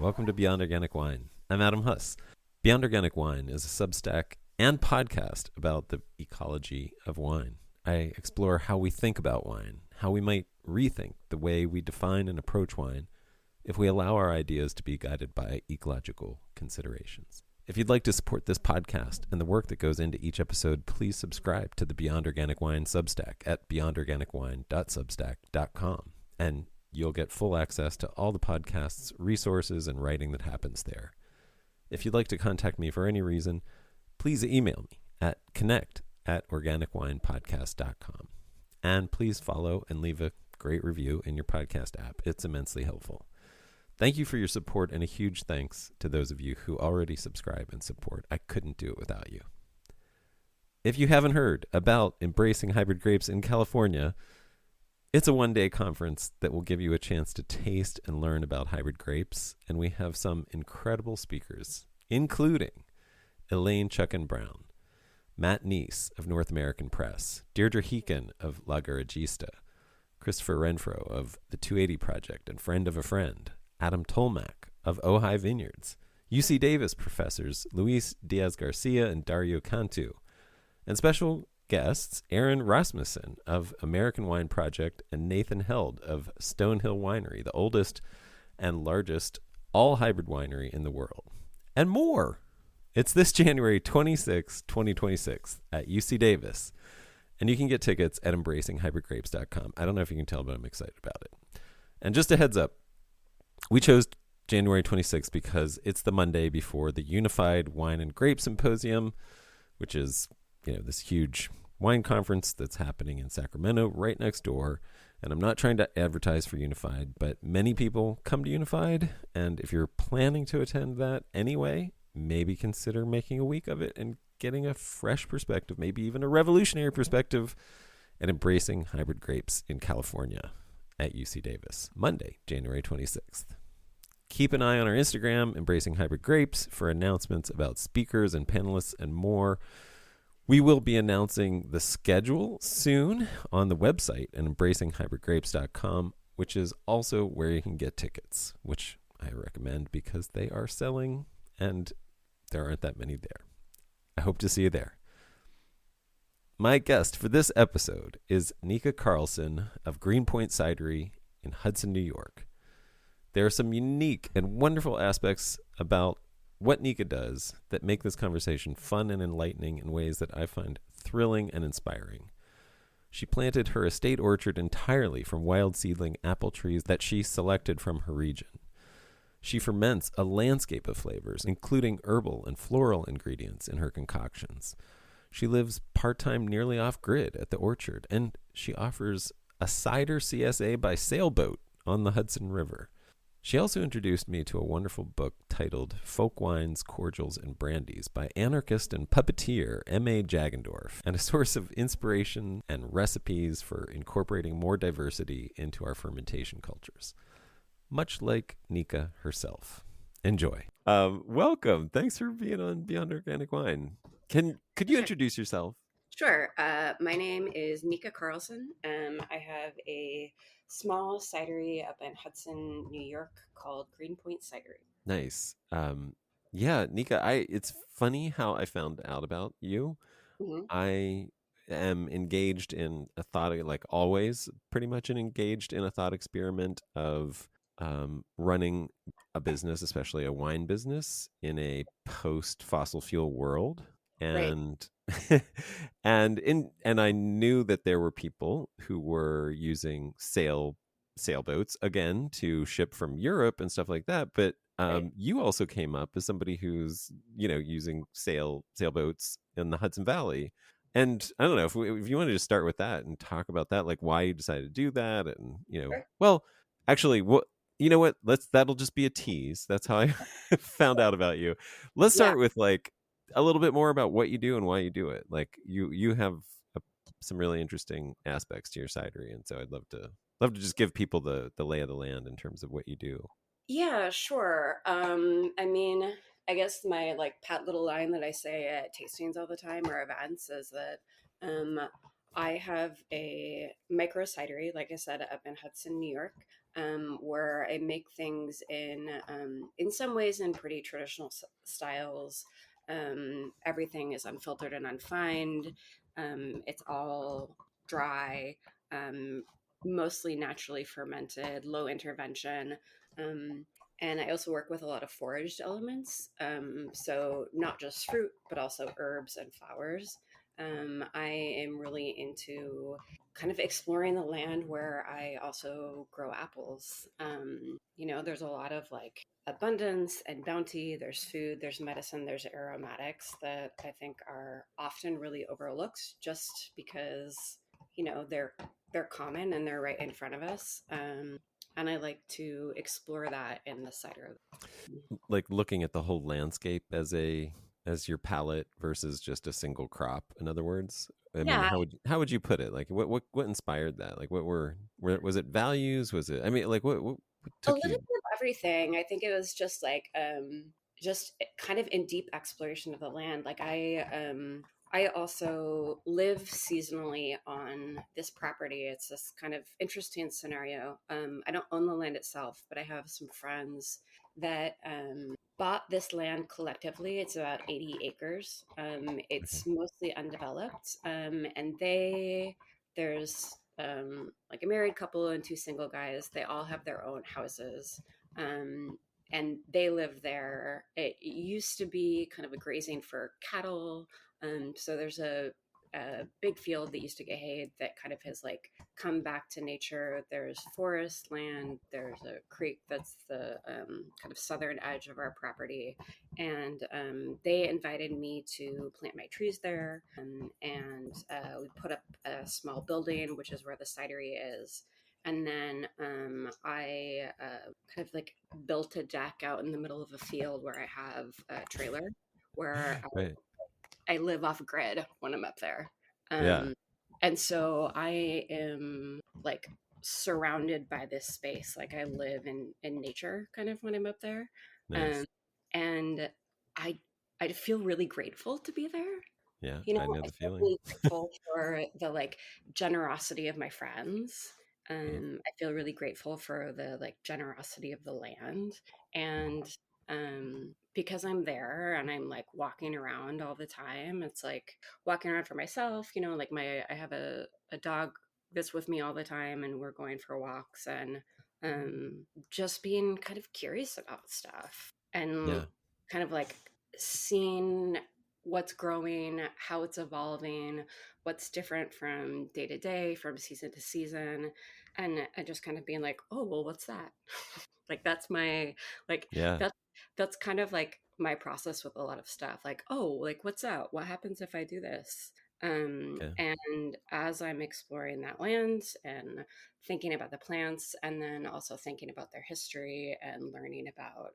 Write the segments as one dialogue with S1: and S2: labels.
S1: Welcome to Beyond Organic Wine. I'm Adam Huss. Beyond Organic Wine is a Substack and podcast about the ecology of wine. I explore how we think about wine, how we might rethink the way we define and approach wine if we allow our ideas to be guided by ecological considerations. If you'd like to support this podcast and the work that goes into each episode, please subscribe to the Beyond Organic Wine Substack at beyondorganicwine.substack.com. And you'll get full access to all the podcasts, resources, and writing that happens there. If you'd like to contact me for any reason, please email me at connect@organicwinepodcast.com. And please follow and leave a great review in your podcast app. It's immensely helpful. Thank you for your support, and a huge thanks to those of you who already subscribe and support. I couldn't do it without you. If you haven't heard about Embracing Hybrid Grapes in California, it's a one-day conference that will give you a chance to taste and learn about hybrid grapes, and we have some incredible speakers, including Elaine Chuckin-Brown, Matt Neese of North American Press, Deirdre Heekin of La Garagista, Christopher Renfro of the 280 Project and Friend of a Friend, Adam Tolmack of Ojai Vineyards, UC Davis professors Luis Diaz-Garcia and Dario Cantu, and special guests Aaron Rasmussen of American Wine Project and Nathan Held of Stonehill Winery, the oldest and largest all-hybrid winery in the world, and more. It's this January 26, 2026 at UC Davis, and you can get tickets at embracinghybridgrapes.com. I don't know if you can tell, but I'm excited about it. And just a heads up, we chose January 26th because it's the Monday before the Unified Wine and Grape Symposium, which is this huge wine conference that's happening in Sacramento right next door. And I'm not trying to advertise for Unified, but many people come to Unified. And if you're planning to attend that anyway, maybe consider making a week of it and getting a fresh perspective, maybe even a revolutionary perspective, at Embracing Hybrid Grapes in California at UC Davis, Monday, January 26th. Keep an eye on our Instagram, Embracing Hybrid Grapes, for announcements about speakers and panelists and more. We will be announcing the schedule soon on the website at embracinghybridgrapes.com, which is also where you can get tickets, which I recommend because they are selling and there aren't that many there. I hope to see you there. My guest for this episode is Nika Carlson of Greenpoint Cidery in Hudson, New York. There are some unique and wonderful aspects about what Nika does that make this conversation fun and enlightening in ways that I find thrilling and inspiring. She planted her estate orchard entirely from wild seedling apple trees that she selected from her region. She ferments a landscape of flavors, including herbal and floral ingredients in her concoctions. She lives part-time nearly off-grid at the orchard, and she offers a cider CSA by sailboat on the Hudson River. She also introduced me to a wonderful book titled Folk Wines, Cordials, and Brandies by anarchist and puppeteer M.A. Jagendorf, and a source of inspiration and recipes for incorporating more diversity into our fermentation cultures, much like Nika herself. Enjoy. Welcome. Thanks for being on Beyond Organic Wine. Could you introduce yourself?
S2: Sure. My name is Nika Carlson. I have a small cidery up in Hudson, New York called Greenpoint Cidery.
S1: Nice. Yeah, Nika, it's funny how I found out about you.
S2: Mm-hmm.
S1: I am engaged in a thought, like always, pretty much engaged in a thought experiment of running a business, especially a wine business, in a post-fossil fuel world. And
S2: right.
S1: and I knew that there were people who were using sailboats again to ship from Europe and stuff like that. But
S2: Right.
S1: you also came up as somebody who's using sailboats in the Hudson Valley. And I don't know if you want to just start with that and talk about that, like why you decided to do that, and
S2: Sure.
S1: well, actually, that'll just be a tease. That's how I found out about you. Let's start with like a little bit more about what you do and why you do it. Like you have some really interesting aspects to your cidery, and so I'd love to just give people the lay of the land in terms of what you do.
S2: Yeah, sure. I mean, I guess my like pat little line that I say at tastings all the time or events is that I have a micro cidery, like I said, up in Hudson, New York, where I make things in some ways in pretty traditional styles. Everything is unfiltered and unfined. It's all dry, um, mostly naturally fermented, low intervention. Um, and I also work with a lot of foraged elements. So not just fruit, but also herbs and flowers. I am really into kind of exploring the land where I also grow apples. There's a lot of like abundance and bounty. There's food, there's medicine, there's aromatics that I think are often really overlooked just because, they're common and they're right in front of us. And I like to explore that in the cider.
S1: Like looking at the whole landscape as your palette versus just a single crop. In other words, I mean,
S2: Yeah,
S1: how would you put it? Like, what inspired that? Like, was it values? Was it? I mean, like, what
S2: a
S1: took
S2: little bit
S1: you?
S2: of everything. I think it was just like just kind of in deep exploration of the land. Like I also live seasonally on this property. It's this kind of interesting scenario. I don't own the land itself, but I have some friends that bought this land collectively. It's about 80 acres.
S1: Okay.
S2: It's mostly undeveloped. And there's like a married couple and two single guys. They all have their own houses. Um, and they live there. It used to be kind of a grazing for cattle. So there's a big field that used to get hayed that kind of has like come back to nature. There's forest land. There's a creek that's the kind of southern edge of our property, and they invited me to plant my trees there. And we put up a small building, which is where the cidery is. And then I kind of like built a deck out in the middle of a field where I have a trailer where
S1: Right.
S2: I live off grid when I'm up there.
S1: Yeah.
S2: Um, and so I am like surrounded by this space. Like I live in nature kind of when I'm up there. Um,
S1: Nice.
S2: and I, I feel really grateful to be there.
S1: Yeah. I know
S2: I
S1: the
S2: feel
S1: feeling.
S2: really grateful for the like generosity of my friends.
S1: Yeah.
S2: I feel really grateful for the like generosity of the land. And because I'm there and I'm like walking around all the time, it's like walking around for myself, like I have a dog that's with me all the time and we're going for walks and just being kind of curious about stuff and
S1: Yeah.
S2: kind of like seeing what's growing, how it's evolving, what's different from day to day, from season to season, and just kind of being like, oh, well, what's that? Like that's my like
S1: Yeah.
S2: that's that's kind of like my process with a lot of stuff. Like, oh, like what's out? What happens if I do this?
S1: Okay.
S2: And as I'm exploring that land and thinking about the plants, and then also thinking about their history and learning about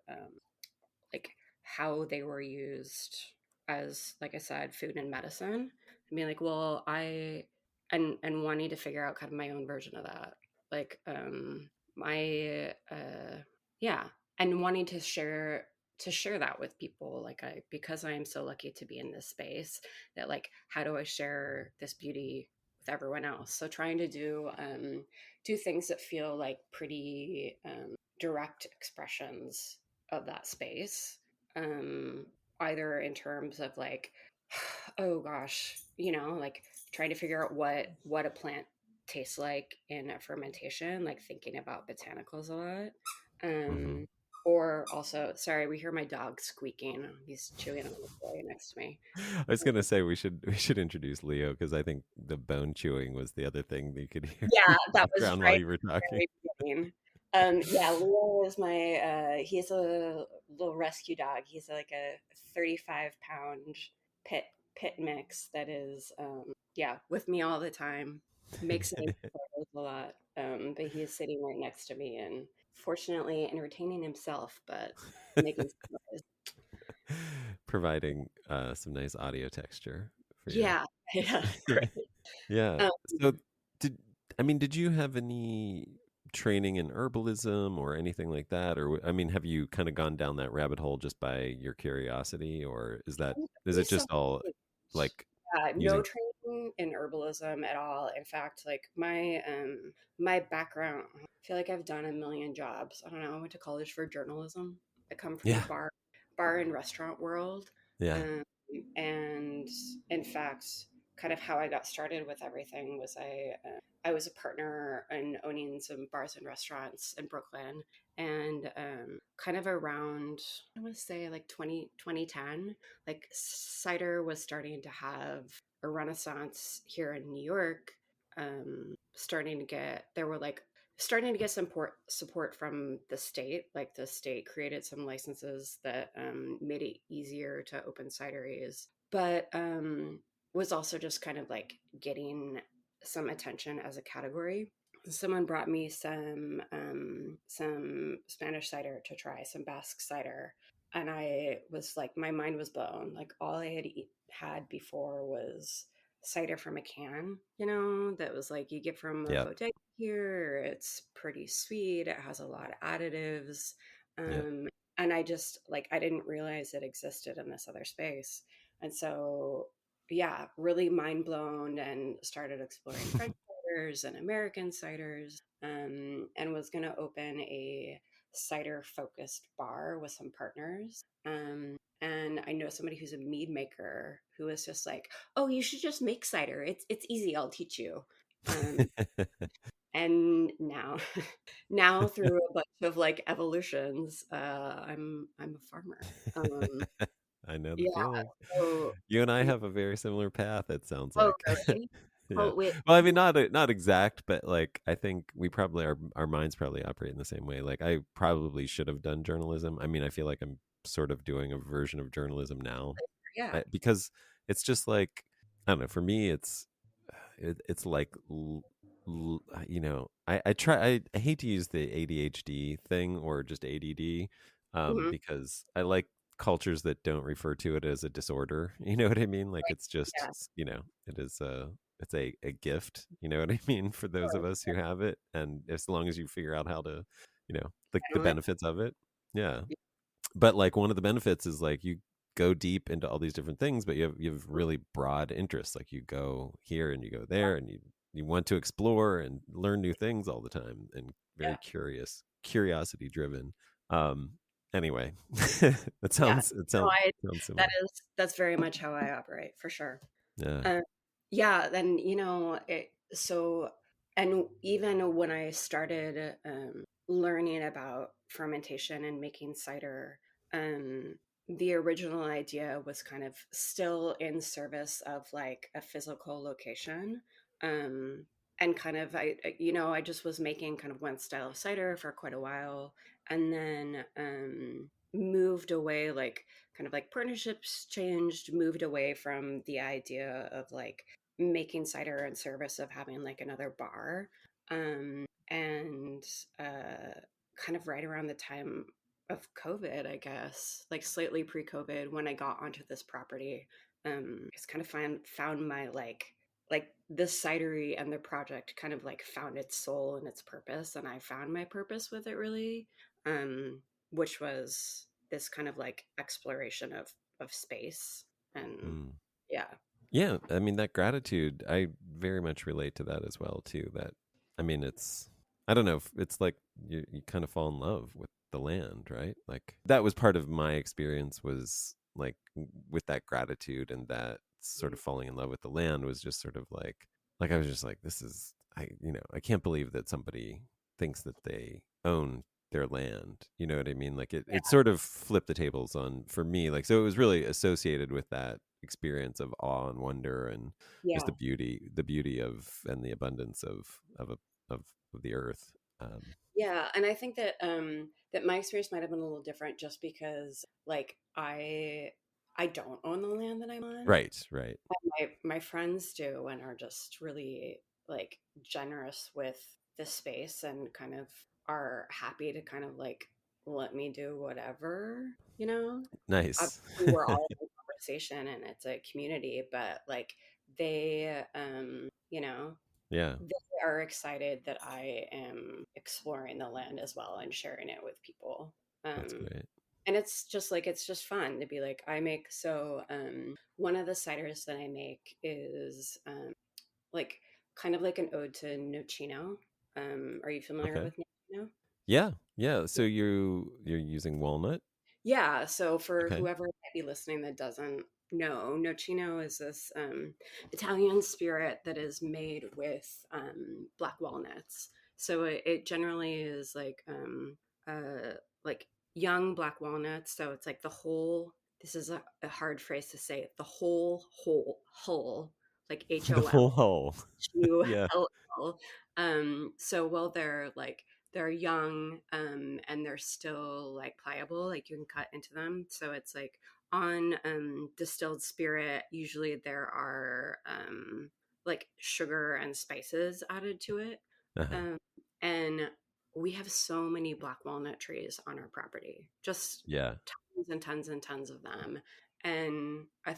S2: like how they were used as, like I said, food and medicine. I mean, like, well, and wanting to figure out kind of my own version of that, like my yeah, and wanting to share that with people, like I because I am so lucky to be in this space, that like how do I share this beauty with everyone else? So trying to do things that feel like pretty direct expressions of that space, um either in terms of like oh gosh, like trying to figure out what a plant tastes like in a fermentation, like thinking about botanicals a lot.
S1: Hmm.
S2: Or also, sorry, we hear my dog squeaking. He's chewing on the toy next to me.
S1: I was gonna say we should introduce Leo because I think the bone chewing was the other thing that you could hear in
S2: Yeah,
S1: the
S2: that was
S1: background while
S2: right
S1: you were
S2: at the
S1: talking.
S2: very beginning. Yeah, Leo is my he's a little rescue dog. He's like a 35-pound pit pit mix that is yeah, with me all the time. Makes me a lot. But he is sitting right next to me and fortunately entertaining himself, but making some noise.
S1: Providing some nice audio texture for you.
S2: Yeah, yeah,
S1: Yeah.
S2: great.
S1: Yeah.
S2: Um,
S1: So did I mean, did you have any training in herbalism or anything like that? Or I mean, have you kind of gone down that rabbit hole just by your curiosity, or is it
S2: Very
S1: just all
S2: self-managed.
S1: like
S2: No
S1: using?
S2: training in herbalism at all. In fact, like my background, I feel like I've done a million jobs. I don't know. I went to college for journalism. I come from the
S1: Yeah.
S2: bar and restaurant world.
S1: Yeah.
S2: Um, and in fact, kind of how I got started with everything was I was a partner in owning some bars and restaurants in Brooklyn, and kind of around, I want to say like 2010, like cider was starting to have a renaissance here in New York. Starting to get there were like starting to get some support from the state. Like the state created some licenses that made it easier to open cideries, but was also just kind of like getting some attention as a category. Someone brought me some Spanish cider to try, some Basque cider, and I was like, my mind was blown. Like all I had before was cider from a can, that was like you get from a
S1: Yeah.
S2: bodega here. It's pretty sweet. It has a lot of additives.
S1: Yeah.
S2: Um, and I just like I didn't realize it existed in this other space. And so yeah, really mind blown and started exploring French ciders and American ciders, and was going to open a cider focused bar with some partners. And I know somebody who's a mead maker who was just like, "Oh, you should just make cider. It's easy. I'll teach you." Um, and now, now through a bunch of like evolutions, I'm a farmer. Um,
S1: I know the
S2: yeah.
S1: feeling.
S2: So,
S1: You and I have a very similar path, it sounds
S2: oh,
S1: like.
S2: really?
S1: Yeah.
S2: Oh, wait.
S1: Well, I mean, not exact, but like I think we probably our minds probably operate in the same way. Like I probably should have done journalism. I mean, I feel like I'm sort of doing a version of journalism now,
S2: Yeah.
S1: because it's just like I don't know. For me, it's like I try I hate to use the ADHD thing or just ADD,
S2: Mhm.
S1: because I like cultures that don't refer to it as a disorder. You know what I mean? Like
S2: Right.
S1: it's just,
S2: Yeah.
S1: it is it's a gift, you know what I mean, for those of
S2: Sure.
S1: us who have it. And as long as you figure out how to, the
S2: Channel it.
S1: benefits of it. Yeah. But like one of the benefits is like you go deep into all these different things, but you have really broad interests. Like you go here and you go there, and you want to explore and learn new things all the time, and very
S2: Yeah.
S1: curiosity driven. Um anyway,
S2: Yeah.
S1: it
S2: No,
S1: sounds
S2: that
S1: similar.
S2: that's very much how I operate for sure.
S1: Yeah.
S2: Uh, yeah, then and even when I started learning about fermentation and making cider, um, the original idea was kind of still in service of like a physical location. Um, and kind of I just was making kind of one style of cider for quite a while, and then moved away, like kind of like partnerships changed, moved away from the idea of like making cider in service of having like another bar. And kind of right around the time of COVID, I guess, like slightly pre-COVID, when I got onto this property, it's kind of found my like the cidery and the project kind of like found its soul and its purpose, and I found my purpose with it really, um, which was this kind of like exploration of space. And
S1: Mm.
S2: yeah.
S1: Yeah, I mean that gratitude, I very much relate to that as well too. That I mean, it's I don't know, it's like you kind of fall in love with the land, right? Like that was part of my experience, was like with that gratitude and that sort of falling in love with the land was just sort of like I was just like, this is I can't believe that somebody thinks that they own their land. You know what I mean? Like it
S2: Yeah.
S1: sort of flipped the tables on for me. Like so it was really associated with that experience of awe and wonder and just
S2: Yeah.
S1: the beauty of and the abundance of the earth.
S2: Yeah, and I think that that my experience might have been a little different just because like I don't own the land that I'm on.
S1: Right, right.
S2: My friends do and are just really like generous with the space and kind of are happy to kind of like let me do whatever, you know?
S1: Nice.
S2: Obviously we're all in conversation and it's a community, but like they
S1: Yeah,
S2: they are excited that I am exploring the land as well and sharing it with people.
S1: that's
S2: Um,
S1: great.
S2: and it's just fun to be like, I make, so one of the ciders that I make is like kind of like an ode to nocino. Are you familiar
S1: Okay.
S2: with nocino?
S1: Yeah. Yeah. So you're using walnut?
S2: Yeah, so for
S1: Okay.
S2: whoever might be listening that doesn't know, nocino is this Italian spirit that is made with black walnuts. So it generally is like young black walnuts. So it's like the whole. This is a hard phrase to say. The whole hull, like
S1: The
S2: HOL.
S1: whole hull. Yeah.
S2: ULL. So while they're young, and they're still like pliable, like you can cut into them. So it's like on distilled spirit, usually there are like sugar and spices added to it.
S1: Uh-huh.
S2: Um, and we have so many black walnut trees on our property, just
S1: Yeah.
S2: tons and tons and tons of them. And I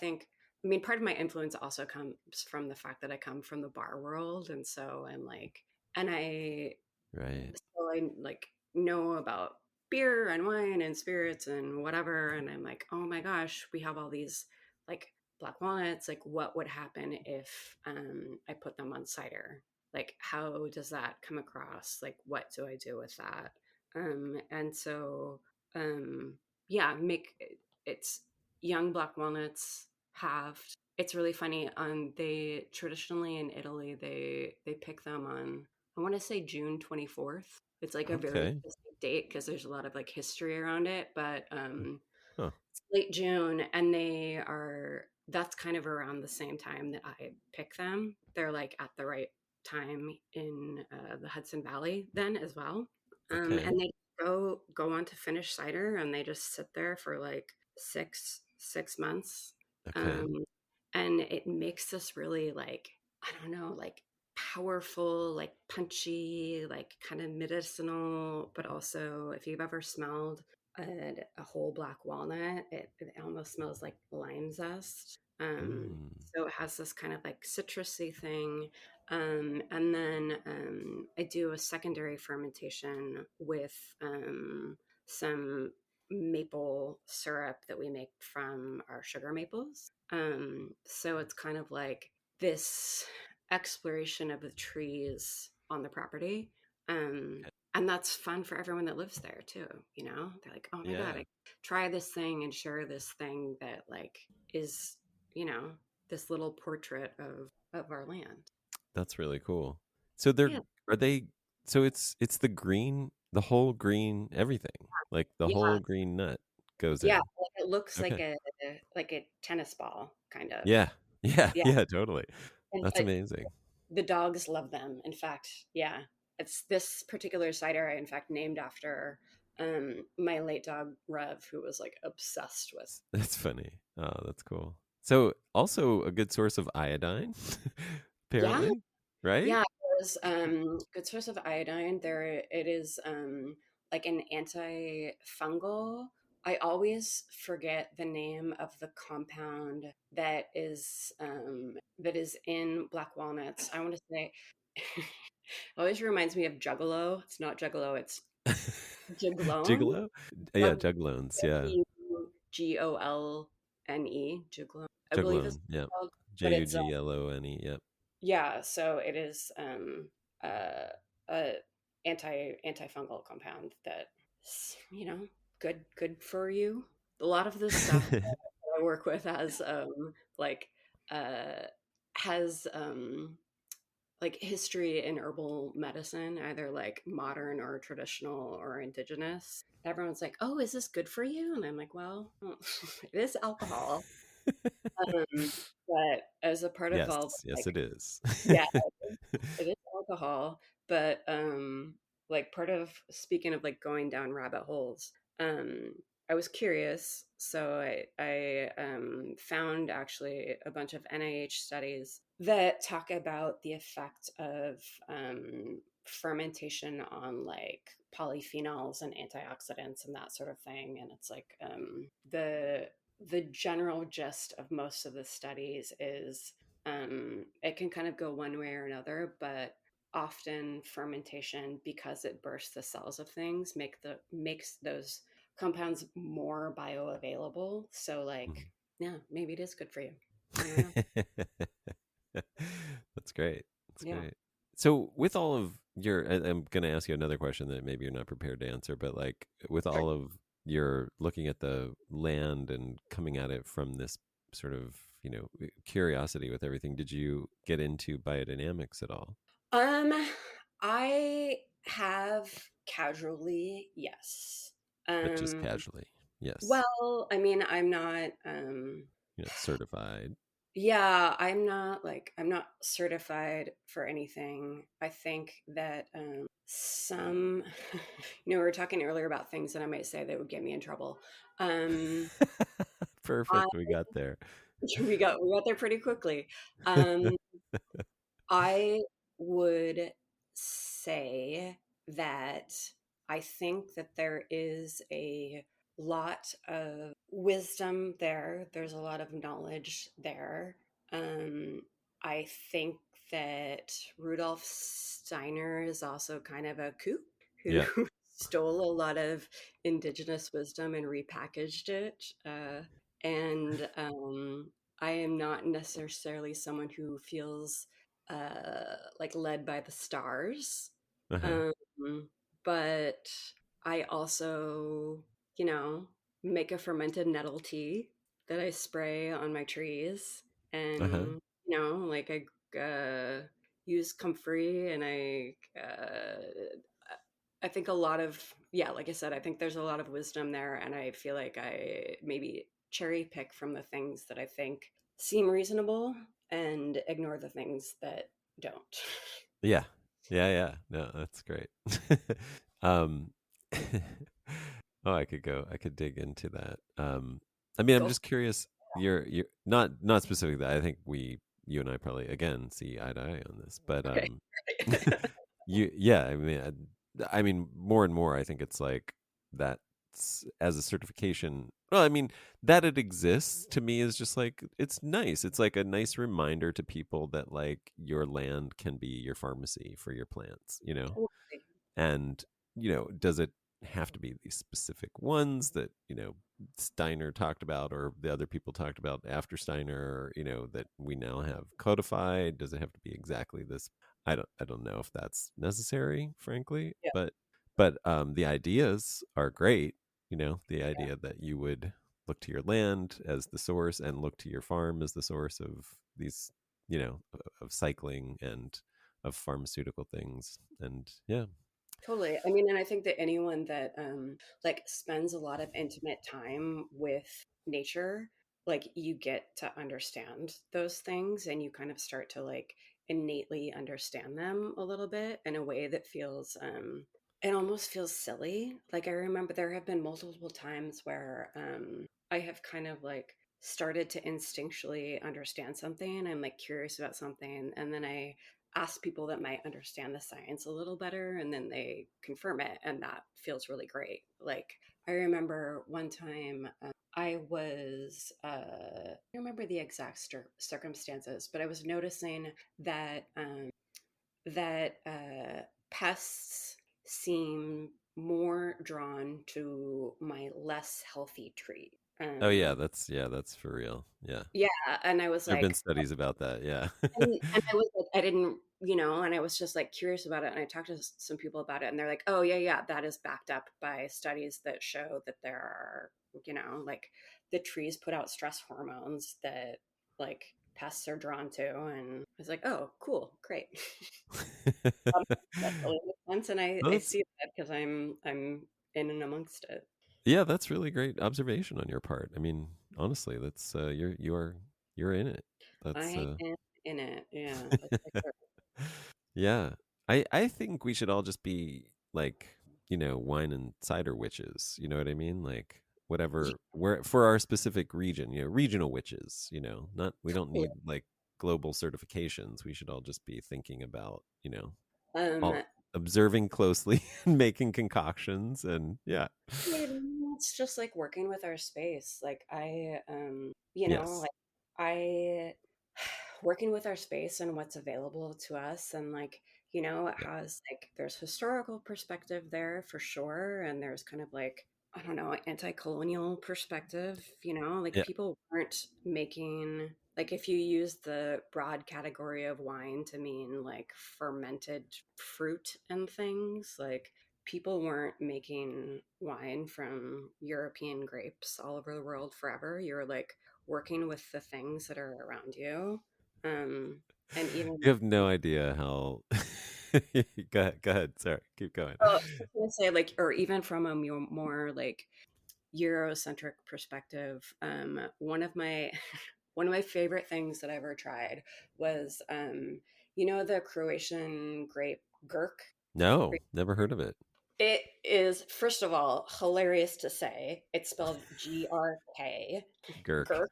S2: mean, part of my influence also comes from the fact that I come from the bar world. And so I'm like, and
S1: Right.
S2: I like know about beer and wine and spirits and whatever. And I'm like, oh my gosh, we have all these like black walnuts. Like, what would happen if I put them on cider? Like, how does that come across? Like, what do I do with that? And so, um, yeah, make it's young black walnuts halved. It's really funny. They traditionally in Italy they pick them on, I want to say June 24th. It's like a very
S1: Okay.
S2: specific date because there's a lot of like history around it, but
S1: Huh.
S2: it's late June, and that's kind of around the same time that I pick them. They're like at the right time in the Hudson Valley then as well.
S1: Okay.
S2: And they go on to finish cider, and they just sit there for like six months.
S1: Okay.
S2: Um, and it makes this really like, I don't know, like powerful, like punchy, like kind of medicinal, but also if you've ever smelled a whole black walnut, it almost smells like lime zest.
S1: Mm.
S2: So it has this kind of like citrusy thing. And then I do a secondary fermentation with some maple syrup that we make from our sugar maples. So it's kind of like this exploration of the trees on the property. Um,
S1: Okay.
S2: and that's fun for everyone that lives there too. You know, they're like, oh my God,
S1: Yeah.
S2: I try this thing and share this thing that like is, you know, this little portrait of our land.
S1: That's really cool. So they're
S2: Yeah.
S1: are they so it's the whole green everything. Like the
S2: Yeah.
S1: whole green nut goes
S2: Yeah.
S1: in.
S2: Like it looks
S1: Okay.
S2: like a tennis ball, kind of.
S1: Yeah. Yeah.
S2: Yeah.
S1: Yeah, totally.
S2: And
S1: That's amazing.
S2: the dogs love them. In fact, yeah, it's this particular cider I in fact named after my late dog Rev, who was like obsessed with.
S1: That's funny. Oh, that's cool. So also a good source of iodine,
S2: Yeah,
S1: apparently, right?
S2: yeah. There's good source of iodine. There it is like an antifungal. I always forget the name of the compound that is in black walnuts. I want to say it always reminds me of Juggalo. It's not Juggalo, it's Jiglone.
S1: Gigolo? Yeah, juglones. Yeah.
S2: Jugolne, Jiglone, I believe is
S1: Juglone. Yeah.
S2: called. But it's
S1: Juglone. Yep.
S2: yeah, so it is a antifungal compound that you know, good for you. A lot of this stuff that I work with like uh has history in herbal medicine, either like modern or traditional or indigenous. Everyone's like, "Oh, is this good for you?" And I'm like, "Well, it is alcohol." But as a part of
S1: Yes.
S2: all,
S1: Yes,
S2: like,
S1: it is.
S2: yeah, it is alcohol, but like part of, speaking of like going down rabbit holes, um I was curious, so I found actually a bunch of NIH studies that talk about the effect of fermentation on like polyphenols and antioxidants and that sort of thing. And it's like the general gist of most of the studies is it can kind of go one way or another, but often fermentation, because it bursts the cells of things, makes those compounds more bioavailable. So like,
S1: Mhm.
S2: yeah, maybe it is good for you. I don't know.
S1: That's great. That's
S2: Yeah.
S1: great. So, with all of your, I'm going to ask you another question that maybe you're not prepared to answer, but like with
S2: Sure.
S1: all of your looking at the land and coming at it from this sort of, curiosity with everything, did you get into biodynamics at all?
S2: Um, I have casually, yes.
S1: But just
S2: Um,
S1: casually. Yes.
S2: well, I mean, I'm not,
S1: Certified.
S2: yeah, I'm not certified for anything. I think that some, we were talking earlier about things that I might say that would get me in trouble. Um, I
S1: Perfect. We got there.
S2: we got there pretty quickly. Um, I would say that I think that there is a lot of wisdom there. There's a lot of knowledge there. Um, I think that Rudolf Steiner is also kind of a kook who
S1: Yeah.
S2: stole a lot of indigenous wisdom and repackaged it. And I am not necessarily someone who feels like led by the stars.
S1: Uh-huh.
S2: Um, but I also, you know, make a fermented nettle tea that I spray on my trees.
S1: Uh-huh.
S2: And, like I use comfrey and I think a lot of, yeah, like I said, I think there's a lot of wisdom there. And I feel like I maybe cherry pick from the things that I think seem reasonable and ignore the things that don't.
S1: Yeah. Yeah, yeah. No, that's great. um oh, I could dig into that. I mean, I'm
S2: Go
S1: just curious, you're not specifically that. I think you and I probably again see eye to eye on this, but
S2: okay.
S1: yeah, I mean more and more I think it's like that as a certification. Well, I mean, that it exists to me is just like it's nice. It's like a nice reminder to people that like your land can be your pharmacy for your plants,
S2: Totally.
S1: and does it have to be these specific ones that Steiner talked about or the other people talked about after Steiner, or that we now have codified? Does it have to be exactly this? I don't know if that's necessary, frankly,
S2: Yeah.
S1: but the ideas are great. The
S2: Yeah.
S1: idea that you would look to your land as the source and look to your farm as the source of these, of cycling and of pharmaceutical things. And yeah.
S2: Totally. I mean, and I think that anyone that like spends a lot of intimate time with nature, like you get to understand those things and you kind of start to like innately understand them a little bit in a way that feels it almost feels silly. Like I remember there have been multiple times where I have kind of like started to instinctually understand something. I'm like curious about something and then I ask people that might understand the science a little better and then they confirm it and that feels really great. Like I remember one time I was I don't remember the exact circumstances, but I was noticing that pests seem more drawn to my less healthy tree.
S1: Oh yeah, that's for real. Yeah.
S2: Yeah, and I was
S1: There've been
S2: like,
S1: studies about that, yeah.
S2: and I was like, I didn't, and I was just like curious about it. And I talked to some people about it, and they're like, oh, yeah, yeah, that is backed up by studies that show that there are, like the trees put out stress hormones that like pests are drawn to. And I was like, oh, cool, great. That totally makes sense. And I
S1: Well,
S2: see that because I'm in and amongst it.
S1: yeah, that's really great observation on your part. I mean, honestly, that's you're in it. That's
S2: I am in it. Yeah, that's for sure.
S1: yeah. I think we should all just be like, wine and cider witches. You know what I mean? Like whatever, where for our specific region, regional witches, not we don't
S2: Totally.
S1: need like global certifications. We should all just be thinking about,
S2: Um,
S1: all observing closely and making concoctions, and yeah.
S2: It's just like working with our space. Like
S1: Yes.
S2: like I working with our space and what's available to us and like, it
S1: Yeah.
S2: has like there's historical perspective there for sure and there's kind of like I don't know, anti-colonial perspective, like
S1: Yeah.
S2: people weren't making, like if you use the broad category of wine to mean like fermented fruit and things, like people weren't making wine from European grapes all over the world forever. You're like working with the things that are around you. Um, and even
S1: You have no idea how. Go ahead. Sorry, keep going.
S2: I was gonna say like, or even from a more like Eurocentric perspective, one of my one of my favorite things that I ever tried was the Croatian grape Gurk.
S1: No, never heard of it.
S2: It is, first of all, hilarious to say. It's spelled GRK,
S1: Gurk.
S2: Gurk.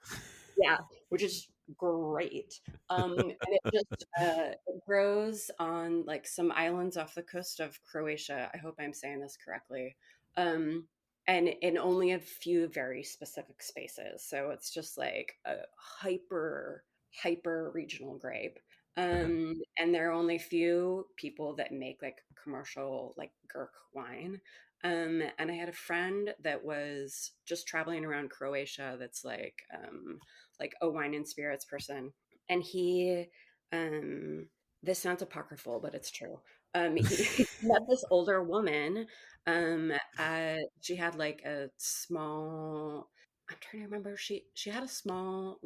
S2: Yeah, which is great. And it just it grows on like some islands off the coast of Croatia. I hope I'm saying this correctly. Um, and in only a few very specific spaces. So it's just like a hyper regional grape.
S1: Uh-huh.
S2: And there are only few people that make like commercial like Gurk wine. And I had a friend that was just traveling around Croatia that's like a wine and spirits person. And he, um, this sounds apocryphal, but it's true. He met this older woman. She had like a small, I'm trying to remember, she had a small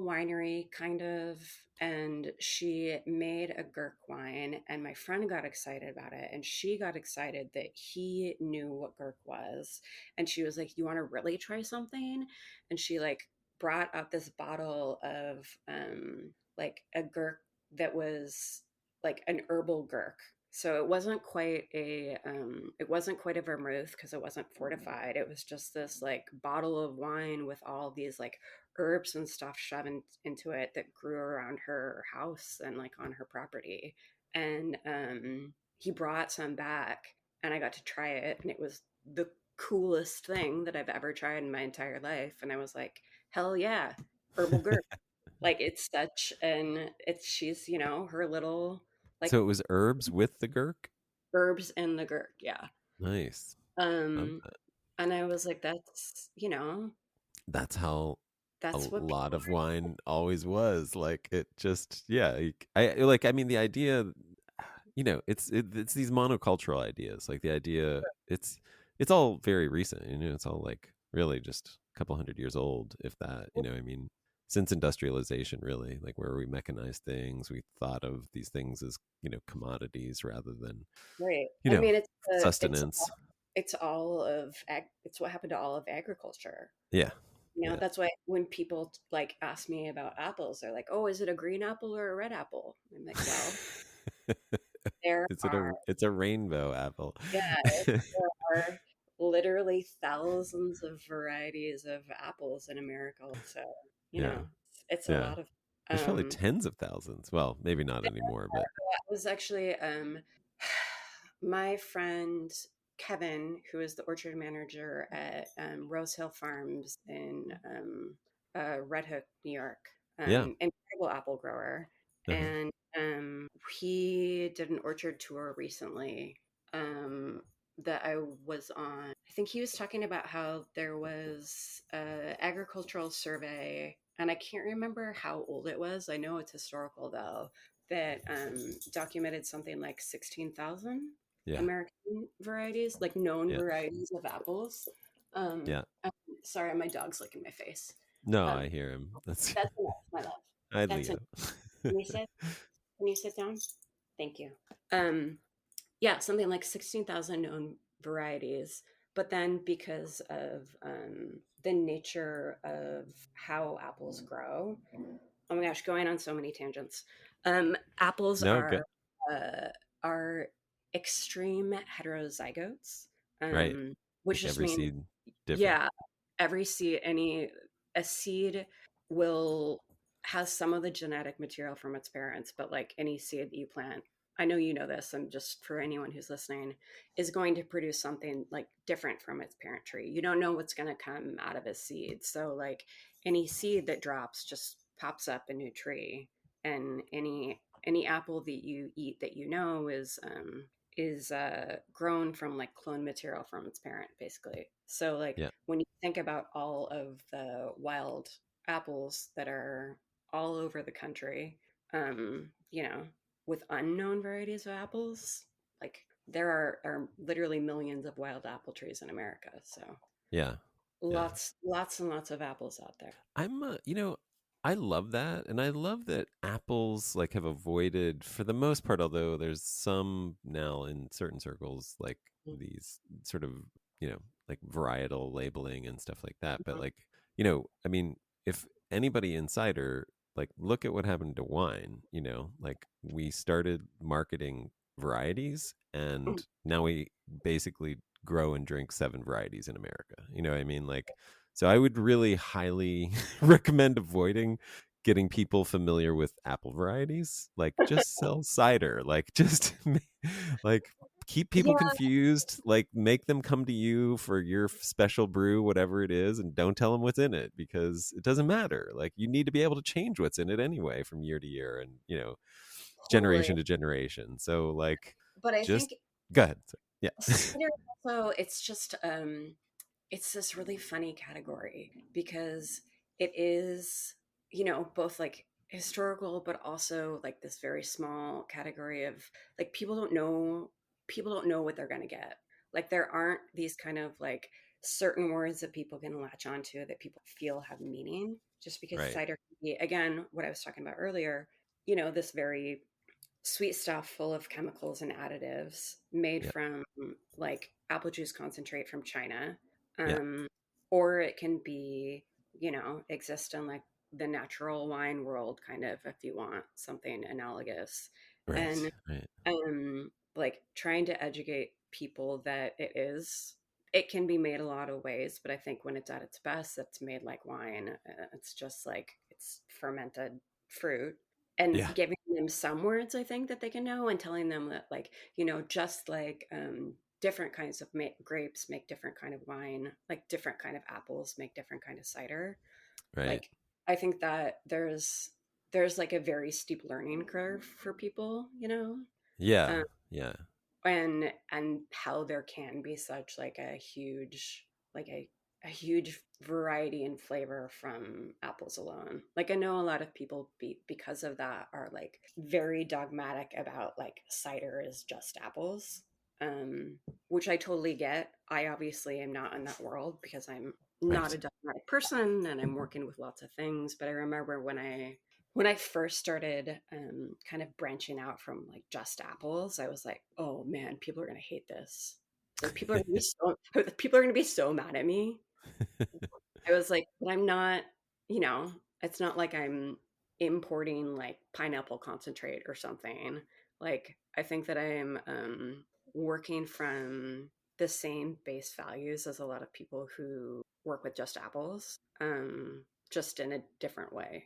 S2: winery kind of, and she made a Gurk wine, and my friend got excited about it, and she got excited that he knew what Gurk was, and she was like, you want to really try something? And she like brought up this bottle of like a Gurk that was like an herbal Gurk. So it wasn't quite a vermouth because it wasn't fortified. It was just this like bottle of wine with all these like herbs and stuff shoved into it that grew around her house and like on her property. And he brought some back, and I got to try it, and it was the coolest thing that I've ever tried in my entire life. And I was like, hell yeah, herbal Gurk. Like it's such an it's she's, her little like
S1: So it was herbs with the Gurk.
S2: herbs in the Gurk, yeah.
S1: Nice. Love
S2: Um
S1: that.
S2: and I was like,
S1: That's how a
S2: that's what
S1: lot
S2: people
S1: of wine always was. Like it just, yeah. I like. I mean, the idea. It's these monocultural ideas. Like the idea. It's all very recent. It's all like really just a couple hundred years old, if that. I mean, since industrialization, really, like where we mechanized things, we thought of these things as commodities rather than
S2: right.
S1: you
S2: I
S1: know
S2: mean,
S1: sustenance.
S2: it's what happened to all of agriculture.
S1: Yeah, yeah.
S2: That's why when people like ask me about apples, they're like, "Oh, is it a green apple or a red apple?" I'm like, "Well, there are
S1: It's a rainbow apple.
S2: yeah, there are literally thousands of varieties of apples in America. So, you
S1: Yeah,
S2: know, it's a
S1: yeah.
S2: lot of
S1: There's probably
S2: um
S1: tens of thousands. Well, maybe not anymore, but
S2: that was actually my friend Kevin, who is the orchard manager at Rose Hill Farms in Red Hook, New York,
S1: yeah.
S2: incredible apple grower.
S1: Uh-huh.
S2: And he did an orchard tour recently um, that I was on. I think he was talking about how there was a agricultural survey, and I can't remember how old it was. I know it's historical though, that documented something like 16,000
S1: Yeah,
S2: American varieties, like known
S1: yeah,
S2: varieties of apples.
S1: yeah.
S2: Um, sorry, my dog's licking my face.
S1: No,
S2: Um,
S1: I hear him. That's
S2: that's enough, my love.
S1: Hi,
S2: That's
S1: Leo.
S2: enough. Can you sit? Can you sit down? Thank you. Um, yeah, something like 16,000 known varieties. But then because of the nature of how apples grow, oh my gosh, going on so many tangents. Apples
S1: No, good.
S2: uh, are extreme heterozygotes,
S1: Right.
S2: which
S1: Like
S2: just
S1: every
S2: means
S1: seed different.
S2: yeah, every seed, a seed will has some of the genetic material from its parents, but like any seed that you plant, I know you know this, and just for anyone who's listening, is going to produce something like different from its parent tree. You don't know what's going to come out of a seed. So like any seed that drops just pops up a new tree, and any apple that you eat that is is grown from like clone material from its parent, basically. So like
S1: Yeah.
S2: when you think about all of the wild apples that are all over the country, you know, with unknown varieties of apples, like there are literally millions of wild apple trees in America. So
S1: Yeah. Yeah.
S2: lots and lots of apples out there.
S1: I love that, and I love that apples like have avoided, for the most part, although there's some now in certain circles like these sort of, like varietal labeling and stuff like that. But
S2: Mhm.
S1: like, I mean, if anybody in cider, like, look at what happened to wine. Like we started marketing varieties,
S2: Mhm.
S1: and now we basically grow and drink 7 varieties in America. You know what I mean? Like, so I would really highly recommend avoiding getting people familiar with apple varieties. Like, just sell cider. Like, just like keep people
S2: Yeah,
S1: confused. Like, make them come to you for your special brew, whatever it is, and don't tell them what's in it, because it doesn't matter. Like, you need to be able to change what's in it anyway from year to year, and
S2: totally.
S1: generation to generation. So like,
S2: But I
S1: just
S2: think
S1: go ahead. Yeah.
S2: cider also, it's just it's this really funny category because it is, both like historical but also like this very small category of like people don't know what they're going to get. Like there aren't these kind of like certain words that people can latch onto that people feel have meaning, just because
S1: Right.
S2: cider can be, again, what I was talking about earlier, this very sweet stuff full of chemicals and additives made
S1: Yeah.
S2: from like apple juice concentrate from China.
S1: Yeah.
S2: Um, or it can be, exist in like the natural wine world, kind of, if you want something analogous.
S1: Right.
S2: And
S1: Right.
S2: like trying to educate people that it can be made a lot of ways, but I think when it's at its best, it's made like wine. It's just like it's fermented fruit, and
S1: Yeah.
S2: giving them some words I think that they can know, and telling them that like, just like different kinds of grapes make different kind of wine, like different kind of apples make different kind of cider.
S1: Right.
S2: Like I think that there's like a very steep learning curve for people,
S1: Yeah.
S2: um,
S1: Yeah.
S2: and how there can be such like like a huge variety in flavor from apples alone. Like I know a lot of people because of that are like very dogmatic about like cider is just apples, which I totally get. I obviously am not in that world because I'm not
S1: Right.
S2: a dogmatic person and I'm working with lots of things. But I remember when I first started kind of branching out from like just apples, I was like, oh man, people are gonna hate this. Like people are gonna be so mad at me. I was like, but I'm not, you know, it's not like I'm importing like pineapple concentrate or something. Like I think that I am working from the same base values as a lot of people who work with just apples, just in a different way.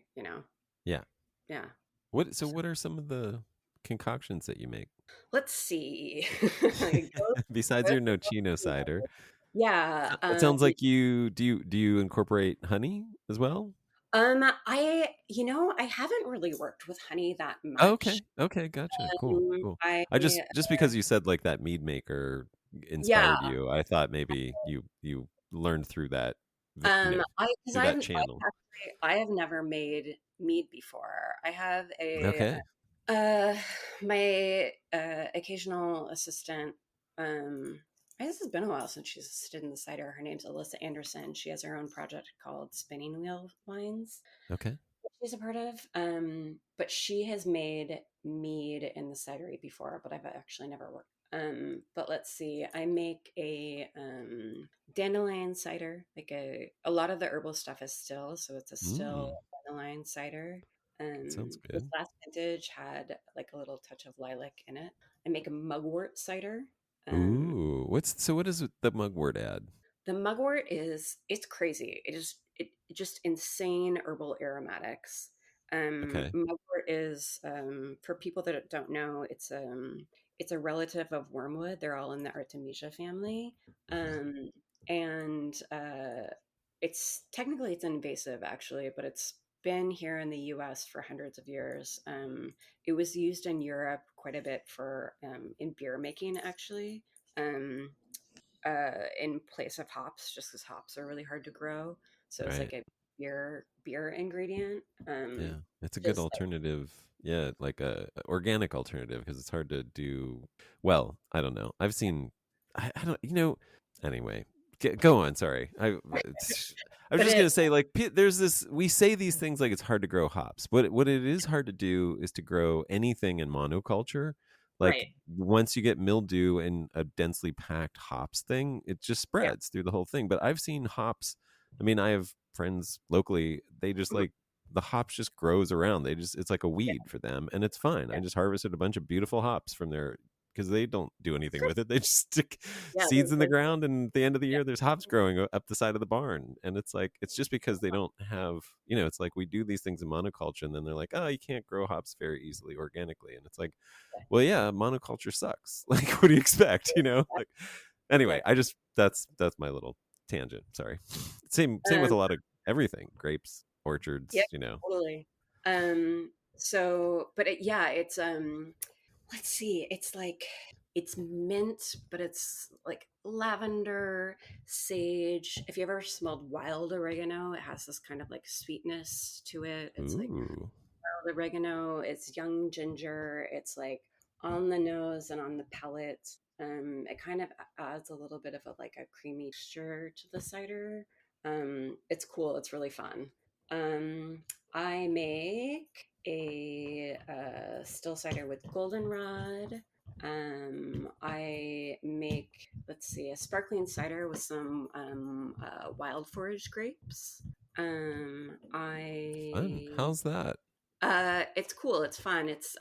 S1: Yeah.
S2: Yeah. So
S1: What are some of the concoctions that you make
S2: let's see.
S1: besides your Nocino cider?
S2: Yeah.
S1: It sounds like you incorporate honey as well?
S2: I haven't really worked with honey that
S1: Oh,
S2: much.
S1: okay. Okay, gotcha. Cool. Cool.
S2: I
S1: I just because you said like that mead maker
S2: Yeah.
S1: inspired you, I thought maybe you learned through that,
S2: Because
S1: through that channel.
S2: I have never made mead before. I have a
S1: Okay.
S2: uh my occasional assistant. This has been a while since she's assisted in the cider. Her name's Alyssa Anderson. She has her own project called Spinning Wheel Wines,
S1: Okay.
S2: she's a part of. But she has made mead in the cidery before, but I've actually never worked. But let's see. I make a dandelion cider. Like a lot of the herbal stuff is still, so it's a still
S1: Mm,
S2: dandelion cider.
S1: that sounds
S2: This
S1: good.
S2: last vintage had like a little touch of lilac in it. I make a mugwort cider. Um,
S1: Ooh, what does the mugwort add?
S2: the mugwort it's crazy. It just insane herbal aromatics.
S1: Okay.
S2: Mugwort is for people that don't know, it's a relative of wormwood. They're all in the Artemisia family.
S1: Mhm.
S2: And it's technically it's invasive actually, but it's been here in the US for hundreds of years. It was used in Europe quite a bit for in beer making, actually, um, in place of hops, just because hops are really hard to grow. So it's
S1: Right.
S2: like a beer ingredient.
S1: Yeah. It's a good
S2: Just like
S1: alternative. Yeah, like a organic alternative because it's hard to do. Well, I don't know. I've seen. I don't. Anyway, go on. Sorry. I was
S2: but
S1: just gonna
S2: it
S1: say, like, there's this. We say these things like it's hard to grow hops. What it is hard to do is to grow anything in monoculture. Like
S2: right.
S1: once you get mildew in a densely packed hops thing, it just
S2: Yeah.
S1: spreads through the whole thing. But I've seen hops. I mean, I have friends locally. They just
S2: Mhm.
S1: like the hops just grows around. It's like a
S2: Yeah.
S1: weed for them, and it's fine. I
S2: Yeah.
S1: just harvested a bunch of beautiful hops from there because they don't do anything with it. They just stick
S2: Yeah.
S1: seeds in the
S2: They're,
S1: ground, and at the end of the
S2: yeah.
S1: year, there's hops growing up the side of the barn. And it's like it's just because they don't have, it's like we do these things in monoculture, and then they're like, oh, you can't grow hops very easily organically, and it's like, well, yeah, monoculture sucks. Like, what do you expect? Like
S2: Yeah.
S1: anyway, that's my little tangent. Sorry. Same with
S2: Um,
S1: a lot of everything, grapes,
S2: yeah,
S1: orchards.
S2: totally. So, but yeah, it's let's see, it's like it's mint, but it's like lavender, sage. If you ever smelled wild oregano, it has this kind of like sweetness to it. It's like
S1: Ooh,
S2: wild oregano, it's young ginger, it's like on the nose and on the palate. It kind of adds a little bit of a like a creamy texture to the cider. It's cool. It's really fun. Um, I make a still cider with goldenrod. I make, let's see, a sparkling cider with some wild forage grapes.
S1: fun.
S2: I
S1: How's that?
S2: It's cool. It's fun. It's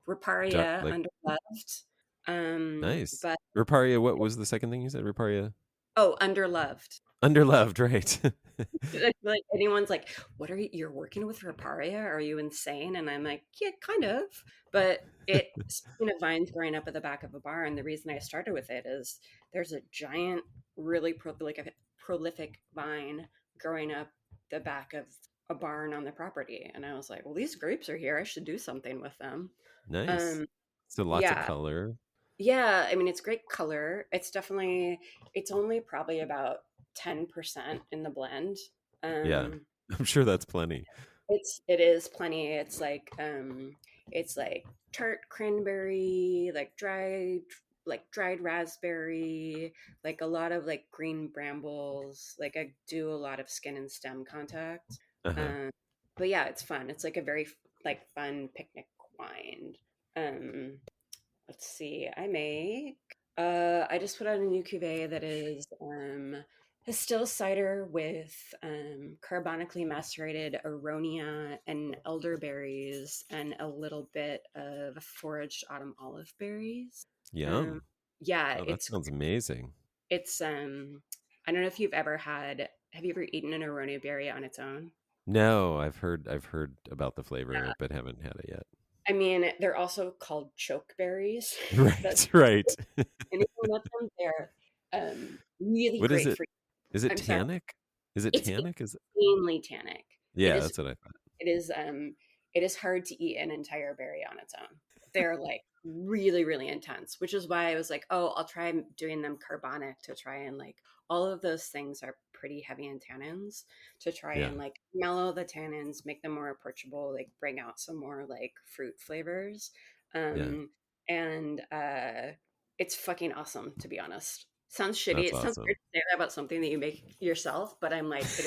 S2: Riparia
S1: Like
S2: underloved.
S1: nice.
S2: But
S1: Riparia, what was the second thing you said? Riparia
S2: oh, underloved.
S1: underloved, right?
S2: Like anyone's like, "What are you? You're working with Riparia? Are you insane?" And I'm like, "Yeah, kind of." But speaking of vines growing up at the back of a barn, the reason I started with it is there's a giant, really prolific vine growing up the back of a barn on the property, and I was like, "Well, these grapes are here. I should do something with them."
S1: Nice.
S2: Um,
S1: So lots of
S2: yeah,
S1: color.
S2: yeah. I mean, it's great color. It's only probably about 10% in the blend.
S1: Yeah.
S2: Um,
S1: I'm sure that's plenty.
S2: it is plenty. It's like tart cranberry, like dried raspberry, like a lot of like green brambles. Like I do a lot of skin and stem contact.
S1: Uh-huh.
S2: Um, but yeah, it's fun. It's like a very like fun picnic wine. Um, let's see. I just put out a new cuvee that is a still cider with carbonically macerated aronia and elderberries and a little bit of foraged autumn olive berries. Um,
S1: Yum.
S2: yeah,
S1: Oh, that sounds amazing.
S2: it's I don't know if you've ever had have you ever eaten an aronia berry on its own?
S1: No, I've heard about the flavor of it, but haven't had it yet.
S2: I mean, they're also called choke berries. That's
S1: Right, right.
S2: anything with them. They're really
S1: What is
S2: great
S1: it?
S2: for.
S1: Is it
S2: I'm sorry.
S1: tannic? Is it
S2: It's
S1: tannic? Is it?
S2: extremely tannic. It
S1: Yeah,
S2: is
S1: that's what I thought.
S2: it is it is hard to eat an entire berry on its own. They're like really really intense, which is why I was like, "Oh, I'll try doing them carbonic to try and like all of those things are pretty heavy in tannins to try
S1: Yeah,
S2: and like mellow the tannins, make them more approachable, like bring out some more like fruit flavors."
S1: yeah.
S2: Um and it's fucking awesome to be honest. Sounds shitty.
S1: That's
S2: It sounds
S1: awesome.
S2: weird to say that about something that you make yourself, but I'm like, it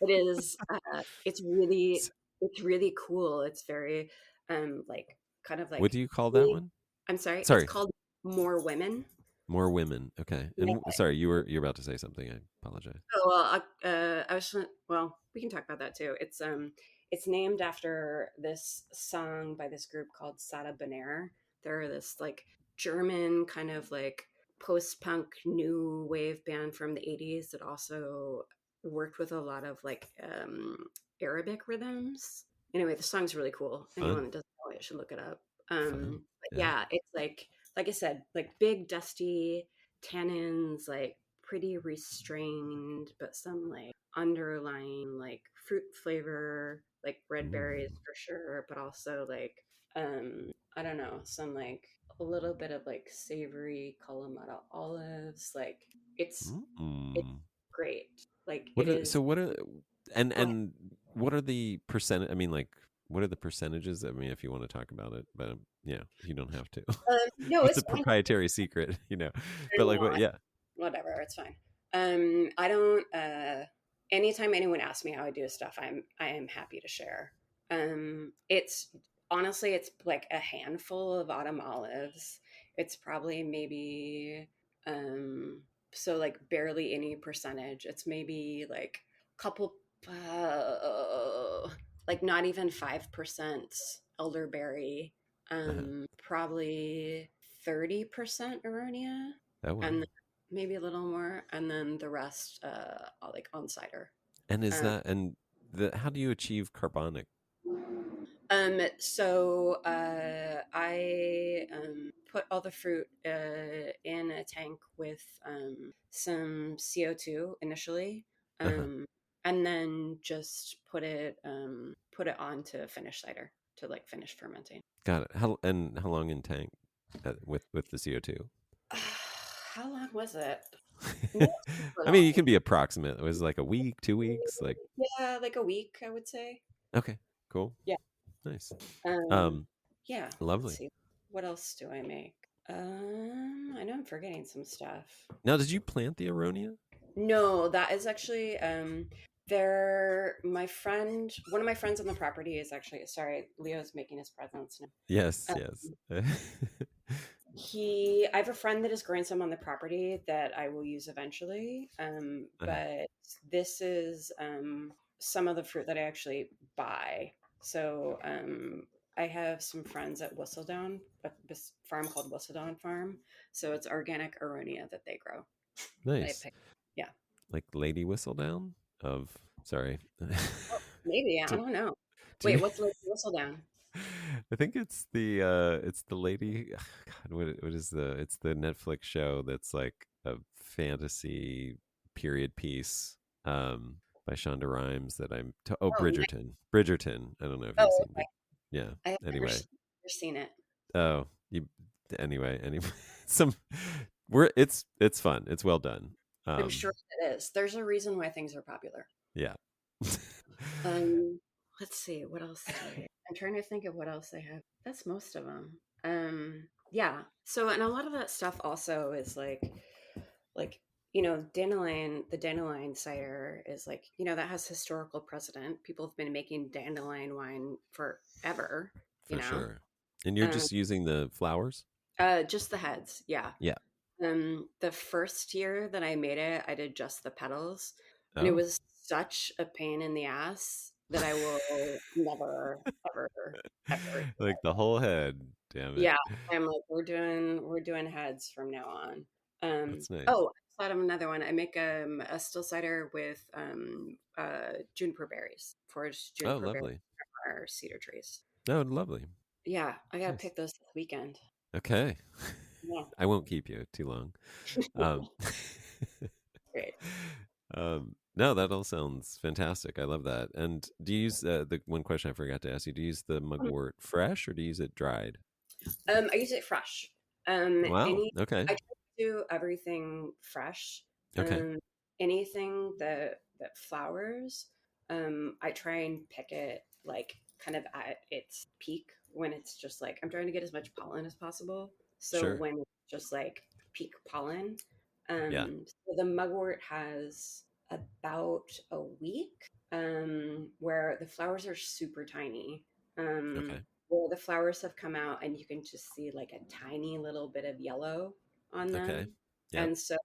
S2: is
S1: S-
S2: it's really cool. It's very like kind of
S1: What
S2: like
S1: do you call that
S2: really-
S1: one?
S2: I'm sorry, it's
S1: Sorry,
S2: called More Women.
S1: more women. Okay.
S2: Yeah.
S1: And sorry, you're about to say something. I apologize.
S2: Oh well, I was well, we can talk about that too. It's named after this song by this group called Sada Benair. They're this like German kind of like post-punk new wave band from the 80s that also worked with a lot of like Arabic rhythms. Anyway, the song's really cool. Anyone
S1: Fun,
S2: that doesn't know it should look it up.
S1: fun.
S2: But
S1: Yeah.
S2: yeah, it's like I said, like big dusty tannins, like pretty restrained, but some like underlying like fruit flavor, like red berries
S1: Mm.
S2: for sure, but also like I don't know, some like a little bit of like savory Kalamata olives. Like it's
S1: Mm.
S2: great. Like
S1: What
S2: it
S1: are
S2: is.
S1: so what are
S2: Go ahead.
S1: and what are the percent? I mean, like, what are the percentages? I mean, if you want to talk about it, but yeah, you don't have to.
S2: No,
S1: It's a
S2: it's fine.
S1: proprietary secret, you know. But like,
S2: No,
S1: what? Yeah.
S2: whatever, it's fine. I don't. Anytime anyone asks me how I do stuff, I am happy to share. It's honestly, it's like a handful of autumn olives. It's probably maybe so like barely any percentage. It's maybe like a couple, like not even 5% elderberry.
S1: Uh-huh.
S2: Probably 30% aronia,
S1: Oh wow.
S2: and then maybe a little more, and then the rest like on cider.
S1: And is
S2: Um,
S1: that and the how do you achieve carbonic?
S2: I put all the fruit in a tank with some CO2 initially,
S1: Uh-huh.
S2: um, and then just put it on to finish cider to like finish fermenting.
S1: Got it. How long in tank with the CO2?
S2: How long was it? Not super
S1: I mean, you
S2: long.
S1: can be approximate. It was like a week, 2 weeks, like
S2: Yeah, like a week, I would say.
S1: okay, cool,
S2: Yeah.
S1: nice,
S2: Um,
S1: um,
S2: yeah. Let's
S1: lovely.
S2: see. What else do I make? I know I'm forgetting some stuff.
S1: Now, did you plant the aronia?
S2: No, that is actually there my friend one of my friends on the property is actually sorry, Leo's making his presence
S1: Yes,
S2: now.
S1: yes.
S2: I have a friend that is growing some on the property that I will use eventually.
S1: Uh-huh.
S2: But this is some of the fruit that I actually buy. So I have some friends at Whistledown, this farm called Whistledown Farm. So it's organic aronia that they grow. That I
S1: Nice,
S2: pick. Yeah.
S1: like Lady Whistledown of sorry.
S2: Oh, maybe. I
S1: do,
S2: don't know.
S1: do
S2: Wait,
S1: you?
S2: what's like Whistledown?
S1: I think it's the lady. God, what is the? It's the Netflix show that's like a fantasy period piece by Shonda Rhimes that oh,
S2: Oh,
S1: Bridgerton. I don't know if you've
S2: oh,
S1: seen, but
S2: okay.
S1: yeah.
S2: I have
S1: Anyway,
S2: never seen it.
S1: oh, you anyway, some it's fun. It's well done.
S2: I'm
S1: Um,
S2: sure it is. There's a reason why things are popular.
S1: yeah.
S2: Um, let's see, what else do I I'm trying to think of what else I have. That's most of them. Yeah. So, and a lot of that stuff also is like, the dandelion cider is like, that has historical precedent. People have been making dandelion wine forever, you
S1: For
S2: know.
S1: sure. And you're
S2: Um,
S1: just using the flowers?
S2: just the heads, yeah.
S1: Yeah.
S2: The first year that I made it, I did just the petals, and it
S1: Oh.
S2: was such a pain in the ass that I will never, ever, ever.
S1: Like the whole head. Damn it.
S2: Yeah, I'm like, we're doing heads from now on.
S1: That's nice.
S2: Oh, I thought of another one. I make a still cider with juniper berries, foraged
S1: Oh,
S2: juniper berries
S1: lovely.
S2: from our cedar trees.
S1: Oh, lovely.
S2: Yeah, I gotta
S1: Nice.
S2: pick those this weekend.
S1: Okay.
S2: Yeah,
S1: I won't keep you too long. Um,
S2: great.
S1: no, that all sounds fantastic. I love that. And do you use the one question I forgot to ask you? Do you use the mugwort fresh or do you use it dried?
S2: I use it fresh.
S1: Wow. Okay.
S2: I try to do everything fresh.
S1: Okay.
S2: Um, anything that flowers, I try and pick it like kind of at its peak when it's just like I'm trying to get as much pollen as possible. So
S1: Sure.
S2: when it's just like peak pollen,
S1: Yeah.
S2: so the mugwort has about a week, where the flowers are super tiny.
S1: Okay.
S2: Where the flowers have come out and you can just see like a tiny little bit of yellow on
S1: Okay.
S2: them.
S1: Yep.
S2: And so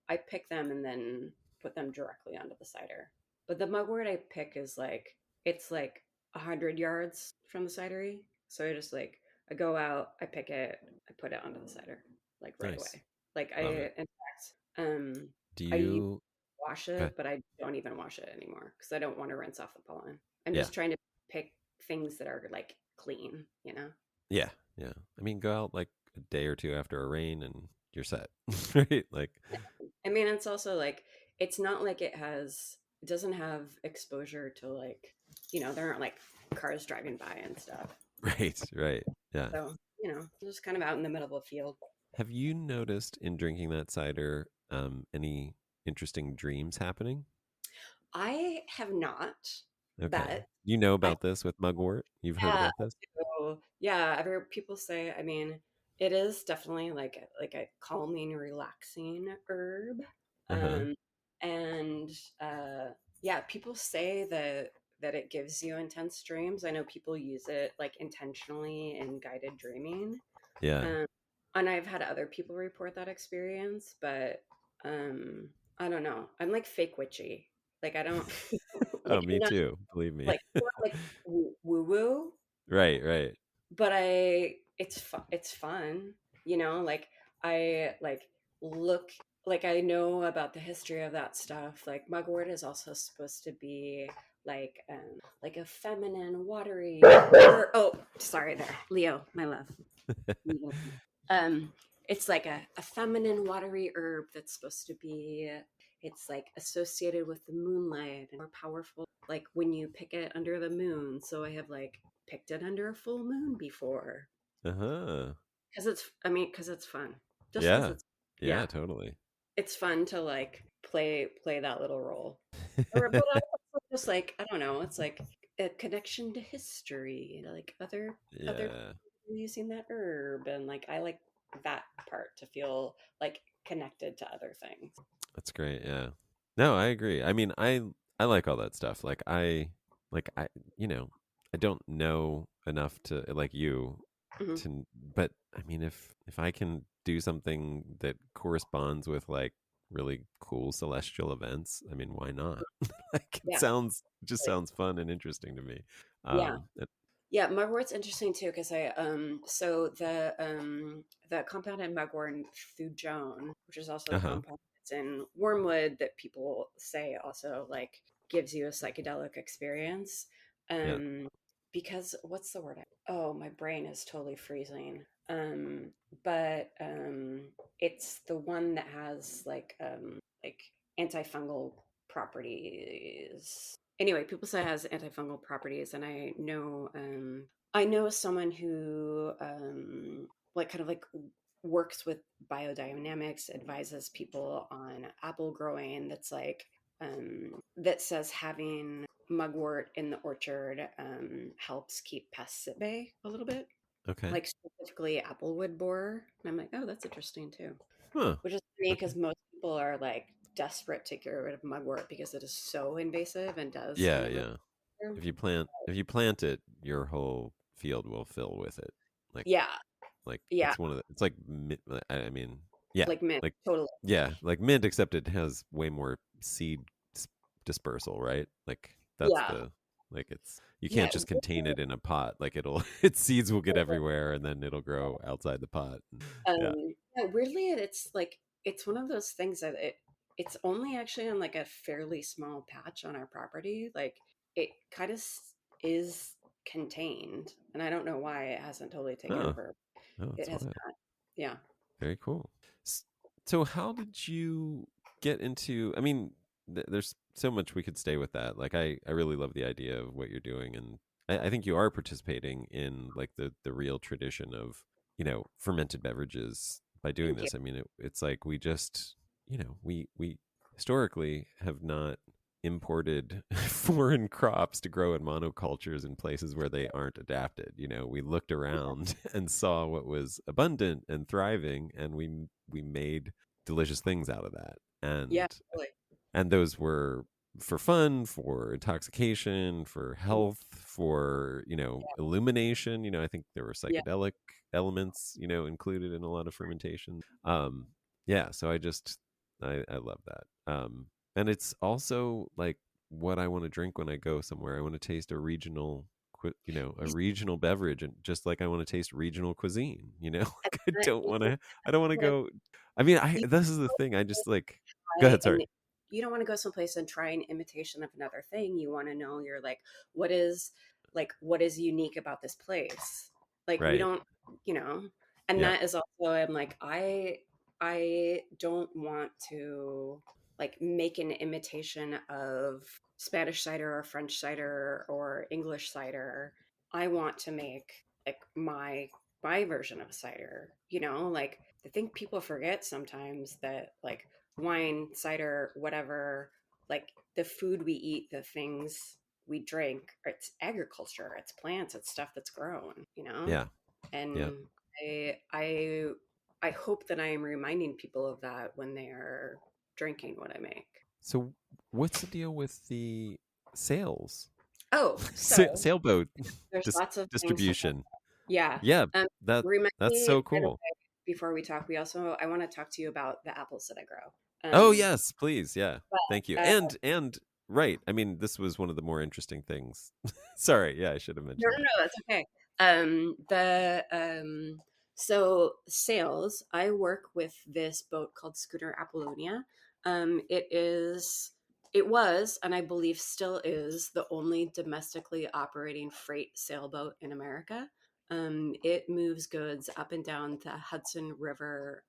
S2: I pick them and then put them directly onto the cider. But the mugwort I pick is like, it's like 100 yards from the cidery. So I just like, I go out, I pick it, I put it onto the cider like right
S1: Nice.
S2: away. Like
S1: Love it.
S2: in fact,
S1: Do
S2: I used
S1: you
S2: to wash
S1: okay.
S2: it, but I don't even wash it anymore because I don't want to rinse off the pollen. I'm
S1: Yeah.
S2: just trying to pick things that are like clean, you know?
S1: Yeah. Yeah. I mean, go out like a day or two after a rain and you're set. Right? Like
S2: I mean, it's also like it's not like it doesn't have exposure to like, there aren't like cars driving by and stuff.
S1: Right, right. Yeah.
S2: So, just kind of out in the middle of a field.
S1: Have you noticed in drinking that cider any interesting dreams happening?
S2: I have not,
S1: Okay.
S2: but
S1: You know
S2: I
S1: about this with mugwort? You've heard
S2: yeah,
S1: about this?
S2: so yeah, I've heard people say, I mean, it is definitely like a calming, relaxing herb.
S1: Uh-huh.
S2: Um and uh yeah, people say that it gives you intense dreams. I know people use it like intentionally in guided dreaming.
S1: Yeah.
S2: Um and I've had other people report that experience, but um I don't know. I'm like fake witchy. Like I don't
S1: Oh,
S2: like I'm
S1: me
S2: not
S1: too. Believe me.
S2: like woo woo,
S1: Right, right.
S2: but it's fun, like I like look like I know about the history of that stuff. Like mugwort is also supposed to be like a feminine watery oh, sorry there, Leo, my love. um it's like a feminine watery herb that's supposed to be, it's like associated with the moonlight and more powerful like when you pick it under the moon. So I have like picked it under a full moon before
S1: Uh-huh.
S2: because it's fun, just because
S1: Yeah.
S2: it's,
S1: Yeah,
S2: yeah,
S1: totally.
S2: it's fun to like play that little role. But also just like I don't know, it's like a connection to history, like other
S1: Yeah.
S2: people using that herb, and like I like that part to feel like connected to other things.
S1: That's great. Yeah. No, I agree. I mean, I like all that stuff. Like I you know, I don't know enough to like you
S2: Hmm.
S1: to, but I mean if I can do something that corresponds with like really cool celestial events, I mean, why not? Like
S2: Yeah,
S1: it just sounds fun and interesting to me.
S2: yeah.
S1: It-
S2: Yeah, mugwort's interesting too because I so the compound in mugwort through Joan, which is also the
S1: uh-huh.
S2: compound that's in wormwood that people say also like gives you a psychedelic experience.
S1: Yeah.
S2: Um because what's the word? Oh, my brain is totally freezing. But it's the one that has like antifungal properties. Anyway, people say it has antifungal properties, and I know someone who like kind of like works with biodynamics, advises people on apple growing. That's like that says having mugwort in the orchard helps keep pests at bay a little bit,
S1: Okay.
S2: like specifically applewood borer. And I'm like, oh, that's interesting too.
S1: Huh.
S2: Which is funny
S1: Okay.
S2: because most people are like desperate to get rid of mugwort because it is so invasive and does
S1: Yeah,
S2: only.
S1: yeah. If you plant it, your whole field will fill with it. Like
S2: Yeah,
S1: like
S2: yeah,
S1: it's like I mean, yeah,
S2: like mint,
S1: like
S2: totally.
S1: yeah, like mint, except it has way more seed dispersal, right? Like that's
S2: Yeah,
S1: the like it's you
S2: yeah.
S1: can't just contain it in a pot. Like it'll its seeds will get everywhere and then it'll grow outside the pot. Yeah.
S2: Yeah, weirdly, it's like it's one of those things that it's only actually on like a fairly small patch on our property. Like it kind of is contained, and I don't know why it hasn't totally taken
S1: Oh,
S2: over.
S1: oh,
S2: It
S1: that's
S2: has
S1: wild.
S2: not. Yeah.
S1: Very cool. S- So, how did you get into? I mean, there's so much we could stay with that. Like, I really love the idea of what you're doing, and I think you are participating in like the real tradition of fermented beverages by doing
S2: Thank you.
S1: this. I mean, it's like we just we historically have not imported foreign crops to grow in monocultures in places where they aren't adapted. We looked around and saw what was abundant and thriving, and we made delicious things out of that.
S2: Yeah.
S1: And
S2: Totally.
S1: and those were for fun, for intoxication, for health, for illumination. I think there were
S2: Yeah.
S1: psychedelic elements included in a lot of fermentation. Yeah, so I love that. And it's also like what I want to drink when I go somewhere. I want to taste a regional a regional beverage, and just like I want to taste regional cuisine. Like I
S2: But
S1: don't want to I don't want to
S2: kind of
S1: go. I mean, I
S2: you
S1: this is the thing. I just like go
S2: try
S1: ahead, sorry.
S2: and you don't want to go someplace and try an imitation of another thing. You want to know you're what is what is unique about this place. Like we
S1: Right.
S2: don't, you know, and
S1: Yeah.
S2: that is also I'm like I don't want to like make an imitation of Spanish cider or French cider or English cider. I want to make like my version of cider, you know, like I think people forget sometimes that like wine, cider, whatever, like the food we eat, the things we drink, it's agriculture, it's plants, it's stuff that's grown, you know?
S1: Yeah. Yeah.
S2: And I I I hope that I am reminding people of that when they are drinking what I make.
S1: So what's the deal with the sales?
S2: Oh, so
S1: Sailboat
S2: there's lots of things to talk.
S1: distribution.
S2: Yeah.
S1: Yeah,
S2: Um,
S1: that
S2: Remind
S1: that's
S2: me
S1: so
S2: right
S1: cool.
S2: away before we talk. I want to talk to you about the apples that I grow.
S1: Oh
S2: Um,
S1: yes, please. Yeah. Thank you.
S2: but
S1: And right. I mean, this was one of the more interesting things. Sorry. Yeah, I should have
S2: no,
S1: mentioned
S2: no,
S1: that.
S2: no, that's okay. The So sales, I work with this boat called Schooner Apollonia. It is, it was, and I believe still is, the only domestically operating freight sailboat in America. It moves goods up and down the Hudson River,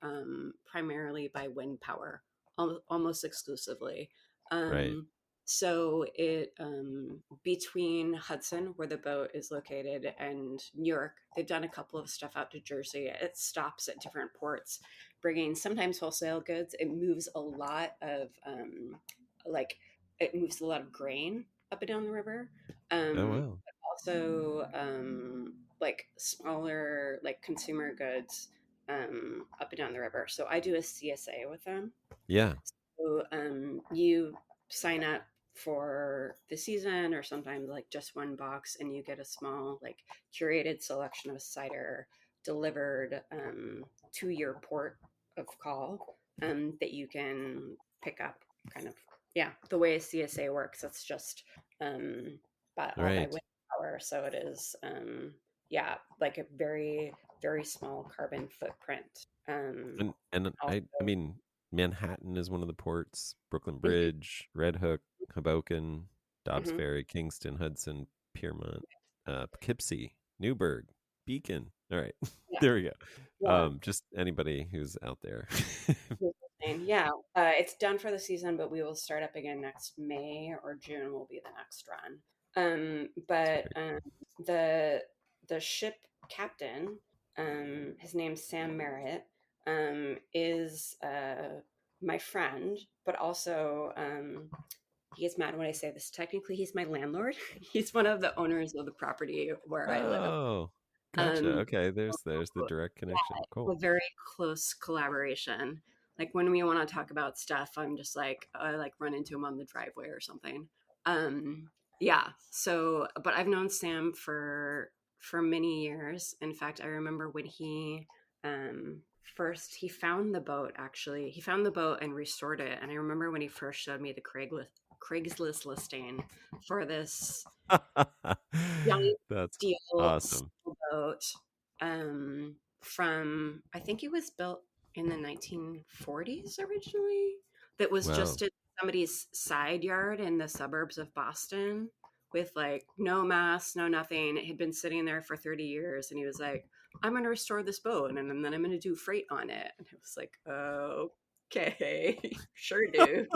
S2: primarily by wind power, almost exclusively.
S1: Right.
S2: Um, so it between Hudson, where the boat is located, and New York, they've done a couple of stuff out to Jersey. It stops at different ports, bringing sometimes wholesale goods. It moves a lot of like it moves a lot of grain up and down the river.
S1: Oh
S2: Um,
S1: wow.
S2: Also like smaller like consumer goods up and down the river. So I do a CSA with them.
S1: Yeah.
S2: So you sign up for the season or sometimes like just one box and you get a small like curated selection of cider delivered to your port of call that you can pick up kind of, yeah, the way a CSA works. It's just um, all by
S1: Right.
S2: wind power. So it is, yeah, like a very, very small carbon footprint.
S1: And
S2: Also,
S1: I mean, Manhattan is one of the ports. Brooklyn
S2: mhm,
S1: Bridge, Red Hook, Hoboken, Dobbs
S2: mhm,
S1: Ferry, Kingston, Hudson, Piermont, Poughkeepsie, Newburgh, Beacon. All right,
S2: yeah,
S1: there we go.
S2: yeah.
S1: Just anybody who's out there.
S2: Interesting. Yeah, it's done for the season, but we will start up again next May or June will be the next run.
S1: That's
S2: But
S1: very
S2: the ship captain, his name's Sam Merritt, is my friend, but also he gets mad when I say this. Technically, he's my landlord. He's one of the owners of the property where I live.
S1: Oh, gotcha.
S2: Um,
S1: Okay, there's the direct connection.
S2: a
S1: Cool.
S2: very close collaboration. Like when we want to talk about stuff, I'm just like I like run into him on the driveway or something. Yeah. So, but I've known Sam for many years. In fact, I remember when he first he found the boat. Actually, he found the boat and restored it. And I remember when he first showed me the Craigslist listing for this giant
S1: That's
S2: steel
S1: awesome.
S2: sailboat from I think it was built in the 1940s originally. That was
S1: Wow.
S2: just in somebody's side yard in the suburbs of Boston with like no mast, no nothing. It had been sitting there for 30 years, and he was like, "I'm going to restore this boat, and then I'm going to do freight on it." And it was like, "Okay, sure, dude."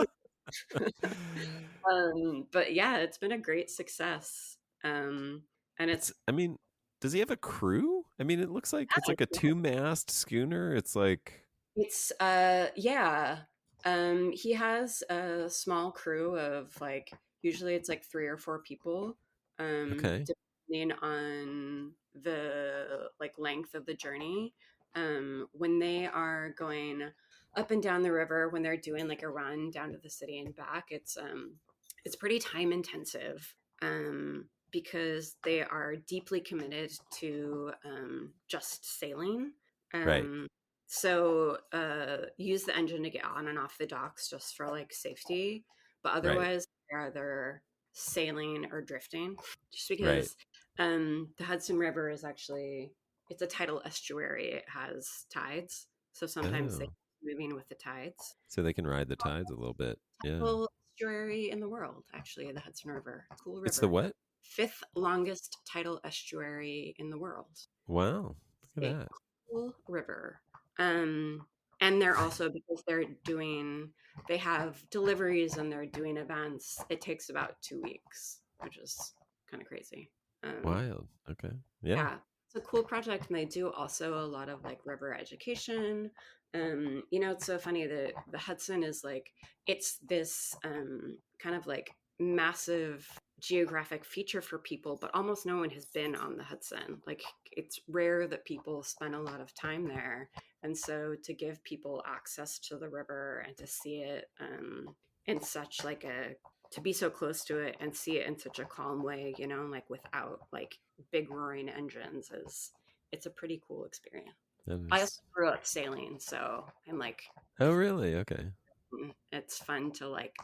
S2: But yeah, it's been a great success. And
S1: It's,
S2: it's
S1: I mean, does he have a crew? I mean, it looks like it's like a two-mast schooner. It's like,
S2: yeah. He has a small crew of like usually it's like 3 or 4 people,
S1: okay,
S2: depending on the like length of the journey. When they are going up and down the river, when they're doing like a run down to the city and back, it's pretty time intensive. Because they are deeply committed to just sailing.
S1: right,
S2: Um, so use the engine to get on and off the docks just for like safety, but
S1: right,
S2: otherwise they're either sailing or drifting. Just
S1: right.
S2: because the Hudson River is actually it's a tidal estuary. It has tides, so sometimes they
S1: Oh,
S2: moving with the tides.
S1: so they can ride the tides a little bit. Yeah.
S2: Tidal estuary in the world, actually, the Hudson River, cool
S1: It's the
S2: river,
S1: what?
S2: fifth longest tidal estuary in the world.
S1: Wow. Look at
S2: A
S1: that.
S2: cool river. Um, And they're also, because they have deliveries and they're doing events, it takes about 2 weeks, which is kind of crazy. um
S1: Wild. Okay. Yeah.
S2: yeah, it's a cool project, and they do also a lot of like river education. It's so funny that the Hudson is like, it's this kind of like massive geographic feature for people, but almost no one has been on the Hudson. Like, it's rare that people spend a lot of time there, and so to give people access to the river and to see it in such like a to be so close to it and see it in such a calm way, like without like big roaring engines, is it's a pretty cool experience.
S1: That
S2: I also
S1: is.
S2: grew up sailing, so I'm like,
S1: Oh, really? Okay.
S2: it's fun to like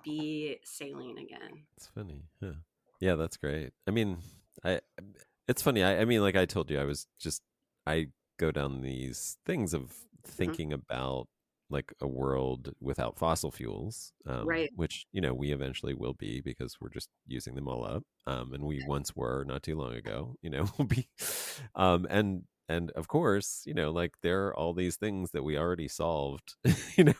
S2: be sailing again.
S1: It's funny. Yeah. Yeah, that's great. I mean, I it's funny. I mean, like I told you, I go down these things of
S2: Mhm.
S1: thinking about like a world without fossil fuels,
S2: Right.
S1: which we eventually will be because we're just using them all up, and we once were not too long ago. We'll be, and of course, like there are all these things that we already solved,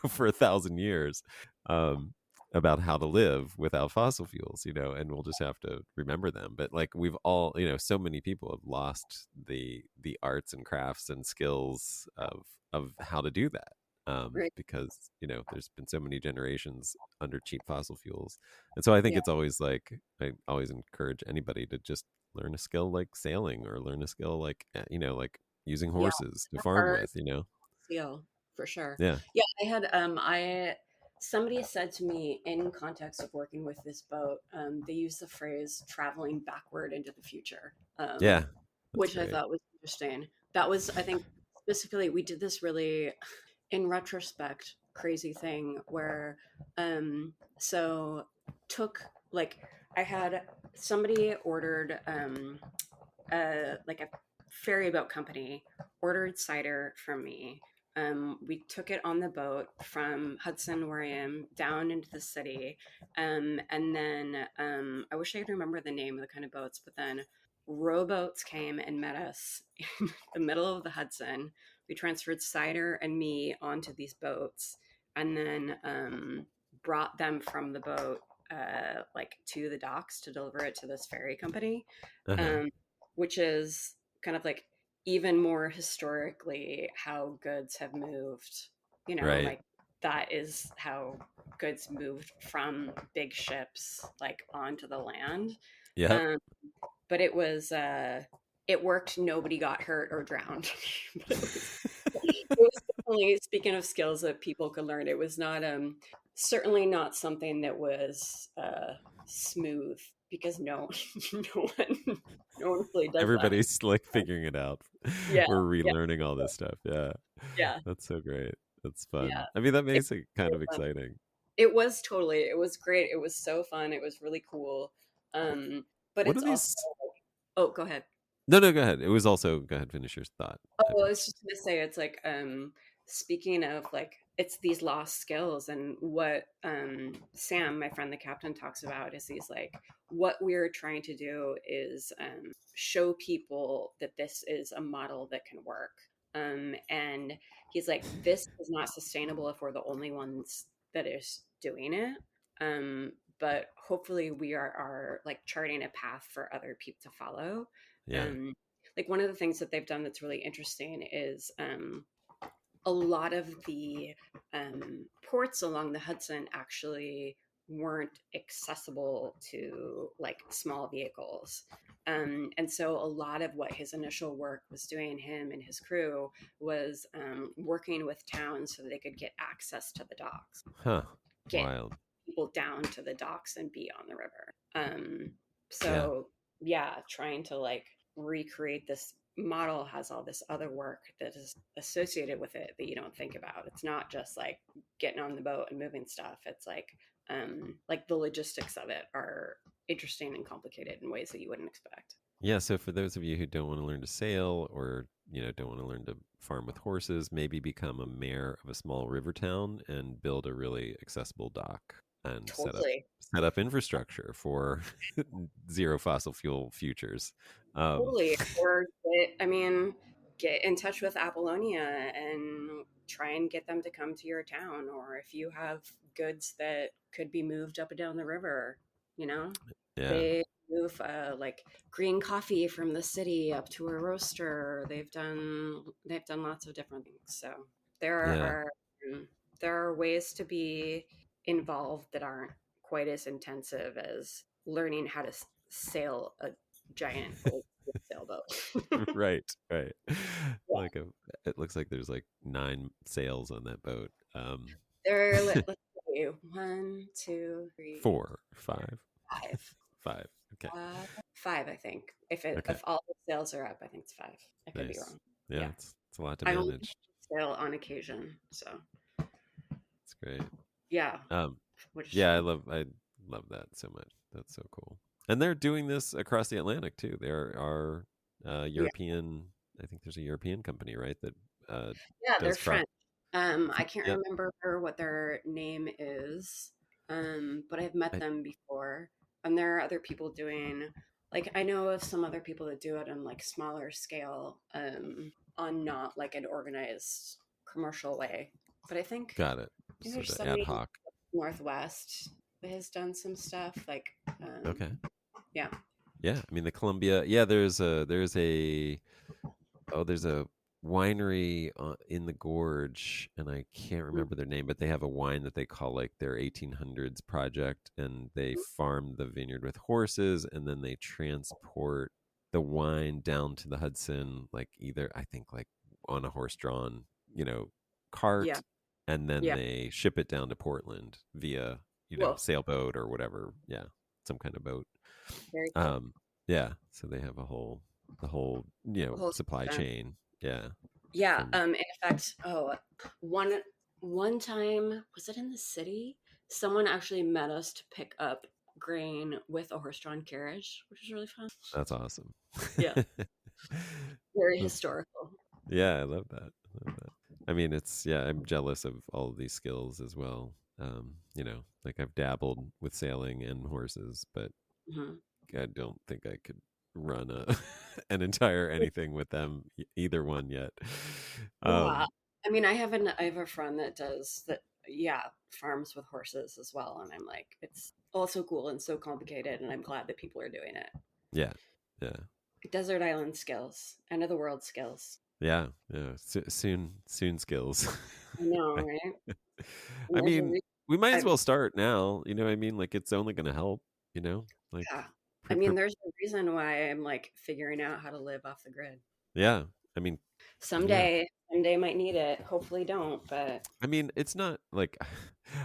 S1: for 1,000 years. Um, about how to live without fossil fuels, and we'll just have to remember them. But like we've all, so many people have lost the arts and crafts and skills of how to do that.
S2: Right.
S1: Because there's been so many generations under cheap fossil fuels, and so I think
S2: Yeah.
S1: it's always like I always encourage anybody to just learn a skill like sailing, or learn a skill like like using
S2: Yeah.
S1: horses to farm
S2: Art
S1: with.
S2: seal, for sure.
S1: Yeah,
S2: Yeah, I somebody said to me, in context of working with this boat, they use the phrase traveling backward into the future,
S1: yeah, that's
S2: which I
S1: great.
S2: thought was interesting. That was, I think, specifically, we did this really, in retrospect, crazy thing where, so took like, I had somebody ordered, like a ferry boat company ordered cider from me. We took it on the boat from Hudson, where I am, down into the city. And then I wish I could remember the name of the kind of boats, but then rowboats came and met us in the middle of the Hudson. We transferred cider and me onto these boats, and then brought them from the boat like to the docks to deliver it to this ferry company.
S1: Uh-huh.
S2: Um, which is kind of like even more historically how goods have moved,
S1: Right.
S2: like that is how goods moved from big ships like onto the land.
S1: Yep.
S2: um, but it worked, nobody got hurt or drowned. But it was definitely, speaking of skills that people could learn, it was not certainly not something that was smooth, because no one no one really does that.
S1: Everybody's like figuring it out.
S2: Yeah,
S1: We're
S2: yeah,
S1: relearning all this stuff. Yeah.
S2: yeah,
S1: That's so great. That's fun.
S2: yeah.
S1: I mean, that
S2: It,
S1: makes it kind of exciting.
S2: it was great. It was so fun. It was really cool. But
S1: What are
S2: it's also
S1: these?
S2: like, oh, go ahead.
S1: No, no, go ahead. It was also, go ahead, finish your thought.
S2: Oh, I was just gonna say, it's like, speaking of like, it's these lost skills, and what Sam, my friend the captain, talks about is these like, what we're trying to do is show people that this is a model that can work. And he's like, this is not sustainable if we're the only ones that is doing it. But hopefully we are like charting a path for other people to follow.
S1: Yeah.
S2: Um, like, one of the things that they've done that's really interesting is a lot of the ports along the Hudson actually weren't accessible to like small vehicles. And so a lot of what his initial work was doing, him and his crew, was working with towns so they could get access to the docks,
S1: Huh.
S2: get
S1: Wild.
S2: people down to the docks and be on the river.
S1: Yeah.
S2: So yeah, trying to like recreate this model has all this other work that is associated with it that you don't think about. It's not just like getting on the boat and moving stuff. It's like the logistics of it are interesting and complicated in ways that you wouldn't expect.
S1: Yeah. So for those of you who don't want to learn to sail, or, don't want to learn to farm with horses, maybe become a mayor of a small river town and build a really accessible dock and set up
S2: Totally.
S1: set up infrastructure for zero fossil fuel futures. Um,
S2: Totally. Or I mean, get in touch with Apollonia and try and get them to come to your town, or if you have goods that could be moved up and down the river, you know,
S1: Yeah.
S2: they move like green coffee from the city up to a roaster. They've done lots of different things. So there
S1: Yeah.
S2: are um, there are ways to be involved that aren't quite as intensive as learning how to sail a giant old sailboat.
S1: Right. Right.
S2: Yeah.
S1: Like it looks like there's like 9 sails on that boat.
S2: There are, let's see, one, two, three,
S1: 4, 5,
S2: five.
S1: 5. Okay.
S2: Five, I think. If
S1: Okay.
S2: if all the sails are up, I think it's five. I could be
S1: Nice.
S2: wrong.
S1: Yeah,
S2: Yeah,
S1: it's a lot to
S2: I only
S1: manage.
S2: sail on occasion, so
S1: It's great.
S2: yeah.
S1: Um,
S2: Which is
S1: yeah,
S2: fun.
S1: I love that so much. That's so cool. And they're doing this across the Atlantic too. There are
S2: Yeah,
S1: European. I think there's a European company, right, that
S2: yeah, they're
S1: does cross.
S2: French. I can't
S1: Yep.
S2: remember what their name is, but I've met
S1: I,
S2: them before, and there are other people doing. Like I know of some other people that do it on like smaller scale, on not like an organized commercial way. But I think
S1: got it.
S2: there's
S1: Sort of ad
S2: somebody in
S1: hoc.
S2: the Northwest that has done some stuff. Like,
S1: Okay.
S2: yeah,
S1: Yeah. I mean the Columbia. Yeah. There's a winery in the gorge, and I can't
S2: mm,
S1: remember their name, but they have a wine that they call like their 1800s project, and they farm the vineyard with horses, and then they transport the wine down to the Hudson, like either I think like on a horse-drawn,
S2: yeah,
S1: cart, and then
S2: yeah.
S1: they ship it down to Portland via,
S2: Well,
S1: sailboat or whatever. Yeah, some kind of boat.
S2: very cool.
S1: Um, yeah, so they have the whole
S2: Whole
S1: supply
S2: system.
S1: chain. Yeah,
S2: Yeah.
S1: from
S2: In fact, one one time was it in the city? Someone actually met us to pick up grain with a horse-drawn carriage, which was really fun.
S1: that's awesome.
S2: Yeah, very
S1: That's
S2: historical.
S1: Yeah, I love that. I love that. I mean, I'm jealous of all of these skills as well. Like I've dabbled with sailing and horses, but
S2: Hmm.
S1: I don't think I could run a an entire anything with them, either one yet.
S2: Yeah.
S1: Um,
S2: I mean, I have a friend that does that. Yeah, farms with horses as well, and I'm like, it's also cool and so complicated, and I'm glad that people are doing it.
S1: yeah, yeah,
S2: Desert island skills, end of the world skills.
S1: yeah, yeah. Soon skills.
S2: I know, right? And
S1: I
S2: there's a
S1: mean,
S2: reason.
S1: we might as
S2: I,
S1: well start now. You know what I mean? Like it's only going to help. Like
S2: yeah, I mean, there's a reason why I'm like figuring out how to live off the grid.
S1: yeah. I mean, yeah.
S2: Someday might need it. Hopefully, don't. But
S1: I mean, it's not like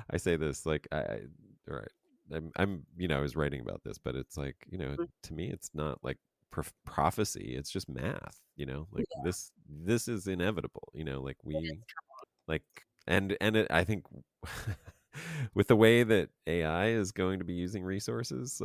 S1: I say this like all right. I was writing about this, but it's like, to me it's not like prophecy, it's just math, like this is inevitable, like we like and I think with the way that AI is going to be using resources,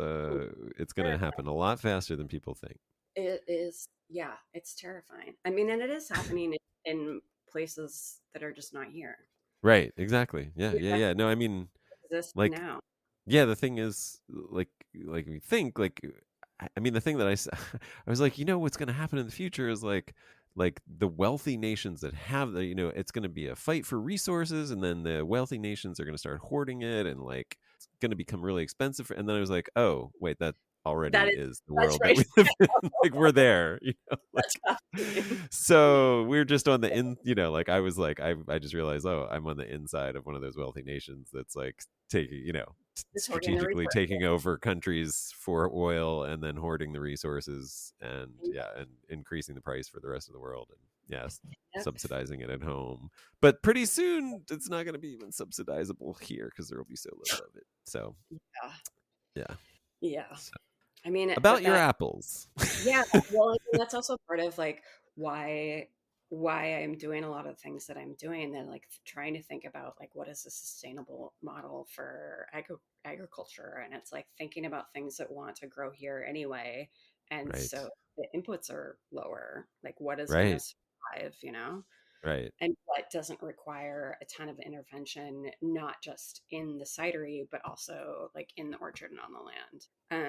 S1: it's going to happen a lot faster than people think.
S2: it is, yeah, it's terrifying. I mean, and it is happening in places that are just not here.
S1: Right, exactly. Yeah, yeah,
S2: That
S1: yeah. No, I mean,
S2: exist
S1: like,
S2: now.
S1: yeah, the thing is, like we think, like, I mean, the thing that I was like, what's going to happen in the future is like the wealthy nations that have it's going to be a fight for resources, and then the wealthy nations are going to start hoarding it, and like it's going to become really expensive. And then I was like, oh, wait, that already
S2: That is
S1: is the
S2: that's
S1: world that
S2: right.
S1: we live in. Like we're there,
S2: That's
S1: like
S2: happening.
S1: so we're just on the like I was like I just realized, oh, I'm on the inside of one of those wealthy nations that's like taking
S2: It's hoarding the
S1: strategically
S2: resources.
S1: taking over countries for oil, and then hoarding the resources, and and increasing the price for the rest of the world, and yes,
S2: Yep.
S1: subsidizing it at home. But pretty soon it's not going to be even subsidizable here because there will be so little of it. So
S2: Yeah.
S1: yeah.
S2: Yeah.
S1: So,
S2: I mean,
S1: about
S2: but
S1: your
S2: that,
S1: apples.
S2: yeah, well, I mean, that's also part of like why why I'm doing a lot of things that I'm doing. Then like trying to think about like what is a sustainable model for agriculture, and it's like thinking about things that want to grow here anyway, and
S1: Right,
S2: so the inputs are lower. Like what is going to
S1: right,
S2: survive,
S1: right.
S2: and what doesn't require a ton of intervention, not just in the cidery, but also like in the orchard and on the land.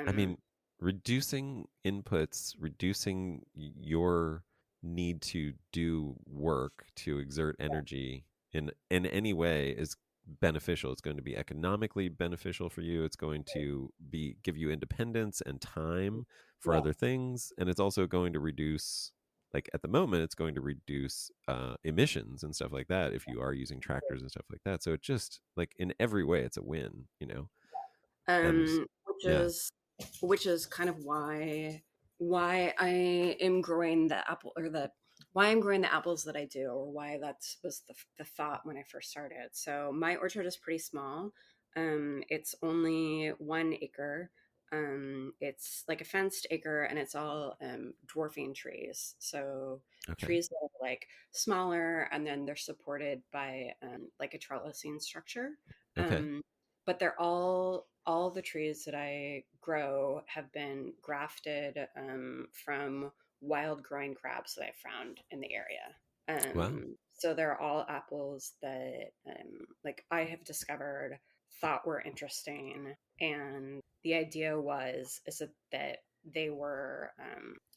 S1: I mean, reducing inputs, reducing your need to do work, to exert energy, in any way is beneficial. It's going to be economically beneficial for you. It's going to be give you independence and time for
S2: Yeah.
S1: other things, and it's also going to reduce, like at the moment it's going to reduce emissions and stuff like that if you are using tractors and stuff like that. So it just, like, in every way it's a win, and
S2: um which
S1: yeah.
S2: is which is kind of why I am growing the apple, or the why I'm growing the apples that I do, or why that was the thought when I first started. So my orchard is pretty small. It's only 1 acre. It's like a fenced acre, and it's all dwarfing trees. So
S1: Okay.
S2: trees that are like smaller, and then they're supported by like a trellising structure.
S1: Okay.
S2: Um, but they're all the trees that I grow have been grafted from wild growing crabs that I found in the area.
S1: Wow.
S2: So they're all apples that like I have discovered, thought were interesting, and the idea was is that they were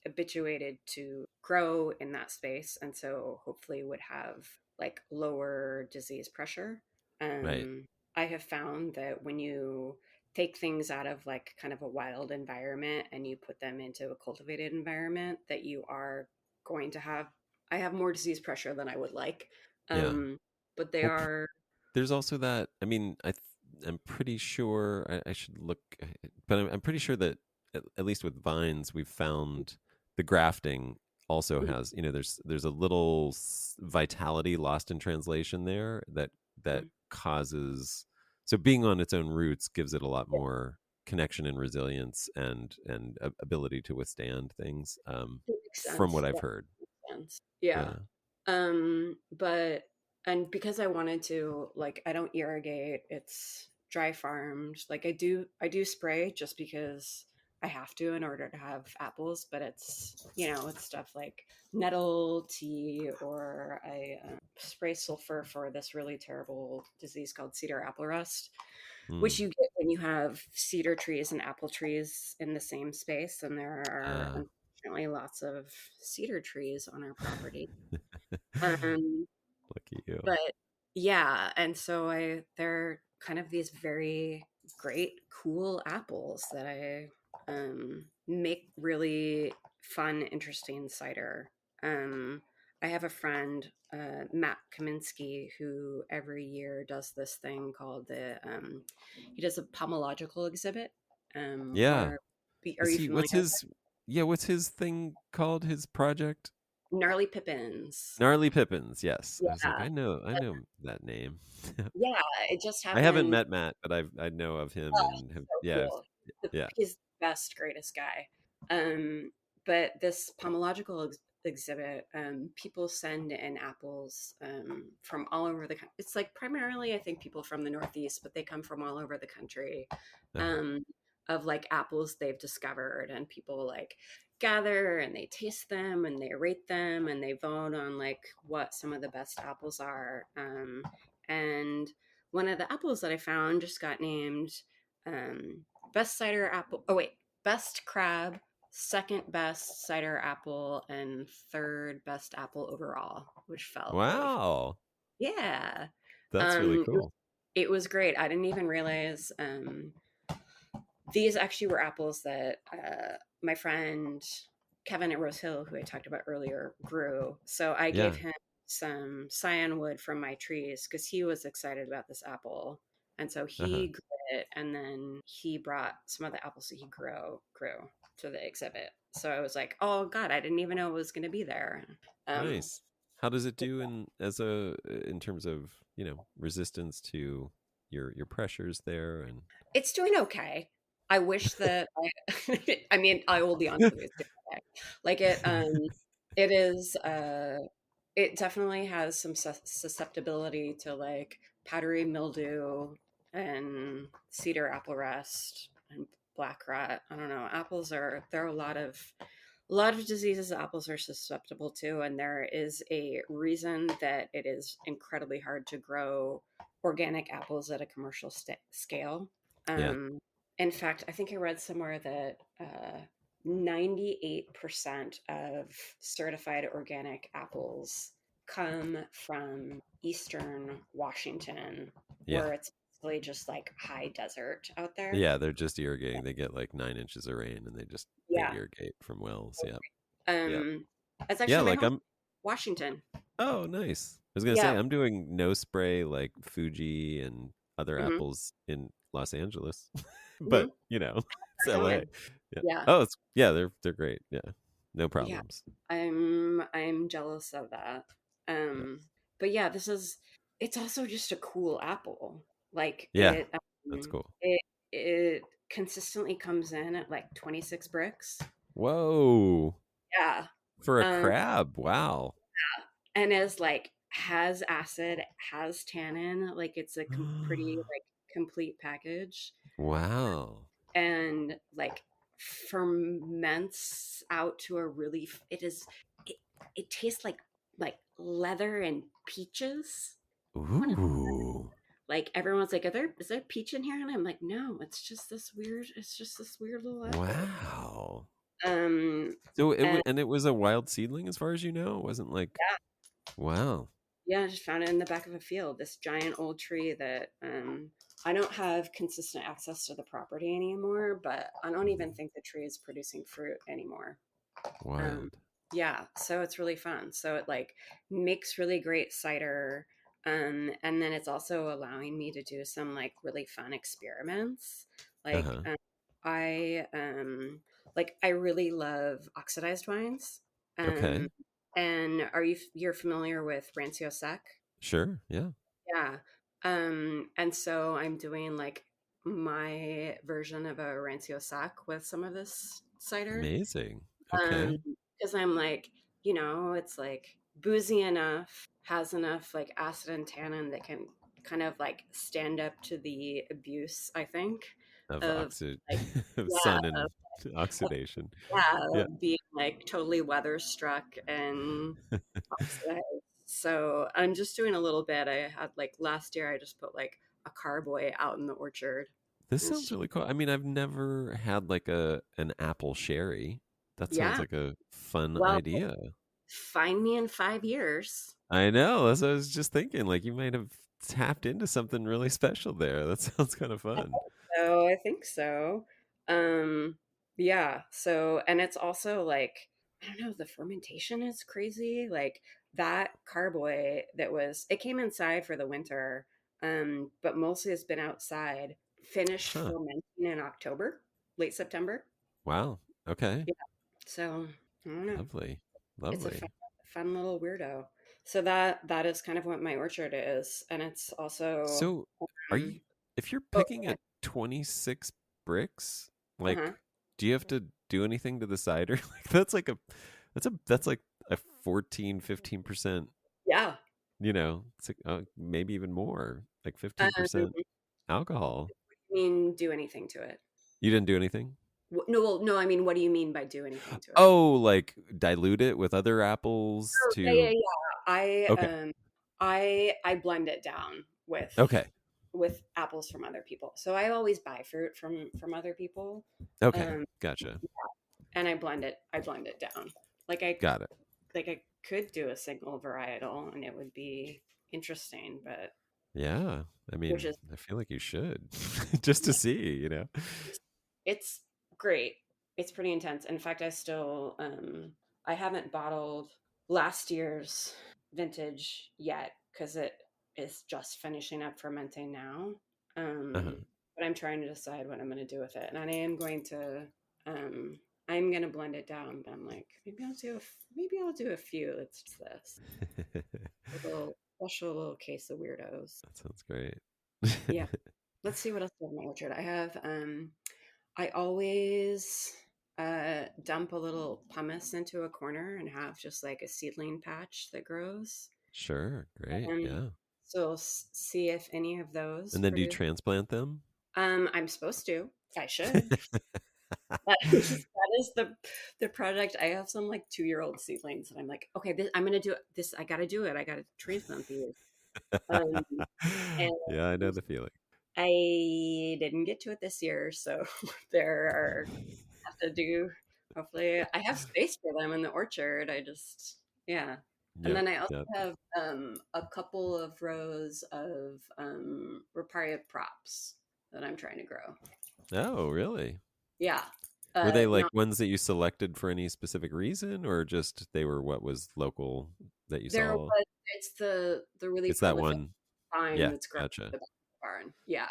S2: habituated to grow in that space, and so hopefully would have like lower disease pressure.
S1: Right.
S2: um, I have found that when you take things out of like kind of a wild environment and you put them into a cultivated environment, that you are going to have, I have more disease pressure than I would like.
S1: Yeah.
S2: Um, but they
S1: Well,
S2: are,
S1: there's also that. I mean, I'm pretty sure I should look, but I'm pretty sure that at least with vines, we've found the grafting also has, there's a little vitality lost in translation there that causes, so being on its own roots gives it a lot more connection and resilience and ability to withstand things,
S2: it makes
S1: from
S2: sense.
S1: what I've
S2: That
S1: heard.
S2: makes sense. Yeah.
S1: Yeah.
S2: But and because I wanted to, like, I don't irrigate, it's dry farmed. Like I do spray just because I have to in order to have apples, but it's, it's stuff like nettle tea, or I spray sulfur for this really terrible disease called cedar apple rust, which
S1: Mm.
S2: you get when you have cedar trees and apple trees in the same space, and there are
S1: Uh,
S2: unfortunately lots of cedar trees on our property. Um,
S1: Lucky you.
S2: but yeah, and so they're kind of these very great, cool apples that I make really fun, interesting cider. Um, I have a friend, Matt Kaminsky, who every year does this thing called he does a pomological exhibit.
S1: Yeah.
S2: Are
S1: Is
S2: you
S1: he,
S2: familiar
S1: what's
S2: with
S1: his, yeah, what's his thing called, his project?
S2: Gnarly Pippins?
S1: Gnarly Pippins. Yes. I was like,
S2: Yeah,
S1: I know that name.
S2: yeah, it just
S1: I haven't
S2: happened.
S1: met Matt, but I know of him
S2: Oh,
S1: and have,
S2: so
S1: yeah.
S2: cool.
S1: Yeah.
S2: He's the best, greatest guy. But this pomological exhibit, people send in apples from all over the country. It's like primarily, I think, people from the Northeast, but they come from all over the country,
S1: Uh-huh.
S2: um, of like apples they've discovered, and people like gather and they taste them and they rate them and they vote on like what some of the best apples are. And one of the apples that I found just got named best cider apple. Oh wait, best crab, second best cider apple, and third best apple overall, which felt really fun.
S1: Wow.
S2: Yeah.
S1: That's really
S2: Um, it was,
S1: cool.
S2: it was great. I didn't even realize these actually were apples that my friend Kevin at Rose Hill, who I talked about earlier, grew. So I gave
S1: Yeah.
S2: him some cyan wood from my trees because he was excited about this apple. And so
S1: Uh-huh.
S2: he grew it, and then he brought some of the apples that he grew to the exhibit. So I was like, oh God, I didn't even know it was going to be there. Um,
S1: Nice. How does it do in terms of, resistance to your pressures there and
S2: it's doing okay. I wish that I mean, I will be honest with you, it's doing okay. Like it is it definitely has some susceptibility to like powdery mildew and cedar apple rust and black rot. I don't know. There are a lot of diseases that apples are susceptible to, and there is a reason that it is incredibly hard to grow organic apples at a commercial scale.
S1: yeah.
S2: Um, in fact, I think I read somewhere that 98% of certified organic apples come from eastern Washington,
S1: Yeah.
S2: where it's basically just like high desert out there.
S1: Yeah, they're just irrigating. They get like 9 inches of rain and they
S2: Yeah.
S1: irrigate from wells. Yeah. Yeah.
S2: Um, that's
S1: Yeah,
S2: actually my
S1: like
S2: home,
S1: I'm
S2: Washington.
S1: oh, nice. I was gonna say
S2: Yeah.
S1: I'm doing no spray like Fuji and other
S2: Hmm.
S1: apples in Los Angeles.
S2: Hmm.
S1: But it's LA.
S2: Knowing.
S1: Yeah.
S2: Yeah.
S1: Oh, it's yeah, they're great. Yeah. No
S2: Yeah.
S1: problems.
S2: I'm jealous of that.
S1: Yeah.
S2: Um, but yeah, it's also just a cool apple. Like
S1: Yeah, that's cool.
S2: it consistently comes in at like 26 bricks.
S1: Whoa.
S2: Yeah.
S1: For a
S2: Um,
S1: crab. Wow.
S2: and is like has acid, has tannin, like it's a pretty like complete package,
S1: Wow.
S2: and like ferments out to a really it, it tastes like leather and peaches. One of
S1: Ooh.
S2: like everyone's like, is there peach in here? And I'm like, no, it's just this weird little apple.
S1: Wow.
S2: Um
S1: So
S2: and
S1: it was a wild seedling as far as you know? It wasn't like wow.
S2: yeah, I just found it in the back of a field, this giant old tree that I don't have consistent access to the property anymore, but I don't even think the tree is producing fruit anymore. Um,
S1: Wild.
S2: yeah, so it's really fun. So it like makes really great cider. And then it's also allowing me to do some like really fun experiments. Like
S1: Uh-huh.
S2: I really love oxidized wines. Um,
S1: Okay.
S2: and you're familiar with Rancio Sec?
S1: Sure. Yeah.
S2: Yeah. And so I'm doing like my version of a Rancio Sac with some of this cider.
S1: Amazing.
S2: Um,
S1: Okay.
S2: because I'm like, it's like boozy enough, has enough like acid and tannin that can kind of like stand up to the abuse, I think,
S1: Of
S2: of like,
S1: of
S2: yeah,
S1: sun and
S2: of,
S1: oxidation.
S2: yeah,
S1: Yeah.
S2: of being like totally weather struck and oxidized. So I'm just doing a little bit. I had like last year, I just put like a carboy out in the orchard.
S1: This
S2: And it's
S1: sounds
S2: just,
S1: really cool. I mean, I've never had like an apple sherry. That sounds
S2: yeah.
S1: like a fun
S2: Well,
S1: idea.
S2: find me in 5 years.
S1: I know. That's what I was just thinking. Like you might have tapped into something really special there. That sounds kind of fun.
S2: So I think so. Um, yeah. So, and it's also like, I don't know, the fermentation is crazy. Like that carboy it came inside for the winter, but mostly it's been outside, finished
S1: Huh.
S2: fermenting in October, late September.
S1: Wow. Okay.
S2: Yeah. So I don't know.
S1: Lovely.
S2: It's a
S1: Lovely.
S2: fun little weirdo. So that is kind of what my orchard is. And it's also,
S1: So, are
S2: um,
S1: you if you're
S2: oh,
S1: picking at 26 bricks, like
S2: uh-huh.
S1: do you have to do anything to the cider? Like that's like a 14-15%,
S2: Yeah.
S1: it's like, maybe even more, like
S2: Um,
S1: 15% alcohol.
S2: mean do anything to it?
S1: You didn't do anything?
S2: No, well, no. I mean, what do you mean by do anything to it?
S1: Oh, like dilute it with other apples
S2: Oh, yeah, yeah,
S1: to
S2: yeah.
S1: okay.
S2: I blend it down
S1: Okay.
S2: with apples from other people. So I always buy fruit from other people,
S1: Okay.
S2: um,
S1: Gotcha.
S2: and I blend it down. Like
S1: Got it.
S2: I could do a single varietal, and it would be interesting, but
S1: Yeah. I
S2: which
S1: mean,
S2: is
S1: I feel like you should just to see.
S2: it's great. It's pretty intense. In fact, I haven't bottled last year's vintage yet because it is just finishing up fermenting now.
S1: Uh-huh.
S2: But I'm trying to decide what I'm going to do with it, and um, I'm going to blend it down. But I'm like, maybe I'll do a few. It's just this a little special little case of weirdos.
S1: That sounds great.
S2: Yeah. Let's see what else I have in my orchard. I always dump a little pumice into a corner and have just like a seedling patch that grows.
S1: Sure, great.
S2: Um,
S1: Yeah.
S2: so see if any of those
S1: And then do you
S2: produce.
S1: transplant them?
S2: I'm supposed to. I should. That is the project. I have some like 2-year-old seedlings, and I'm like, okay, I'm gonna do this. I got to do it. I got to transplant these. Um, and
S1: Yeah, I know the feeling.
S2: I didn't get to it this year, so there are have to do. Hopefully, I have space for them in the orchard. Yeah. And
S1: Yep.
S2: then I also
S1: Yep.
S2: have a couple of rows of riparian props that I'm trying to grow.
S1: Oh, really?
S2: Yeah.
S1: Were they like
S2: Not
S1: ones that you selected for any specific reason, or just they were what was local that you
S2: there
S1: saw?
S2: was it's the really
S1: It's that
S2: prolific
S1: one.
S2: vine
S1: Yeah.
S2: that's growing in
S1: Gotcha.
S2: the back of the barn. Yeah.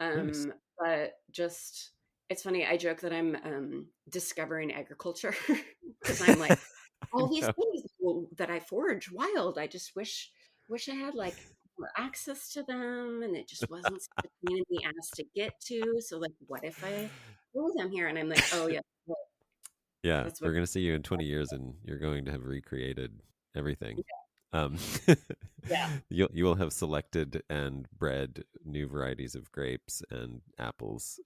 S1: Nice.
S2: But just it's funny. I joke that I'm discovering agriculture because I'm like
S1: I
S2: all these
S1: know.
S2: things that I forage wild. I just wish I had like more access to them, and it just wasn't such a pain in the ass to get to. So like, what if I grew them here? And I'm like, oh yeah, well,
S1: Yeah,
S2: that's what.
S1: we're gonna see you in 20 years, and you're going to have recreated everything. Um,
S2: Yeah,
S1: you will have selected and bred new varieties of grapes and apples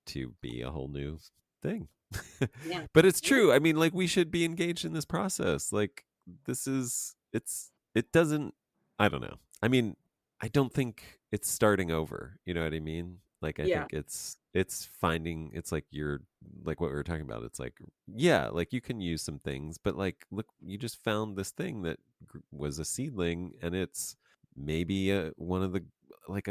S1: to be a whole new thing.
S2: yeah,
S1: But it's
S2: yeah,
S1: true. I mean, like we should be engaged in this process. Like this is it doesn't. I don't know. I mean, I don't think it's starting over. You know what I mean? Like I
S2: yeah,
S1: think it's finding it's like you're like what we were talking about. It's like yeah, like you can use some things, but like look, you just found this thing that was a seedling, and it's maybe one of the like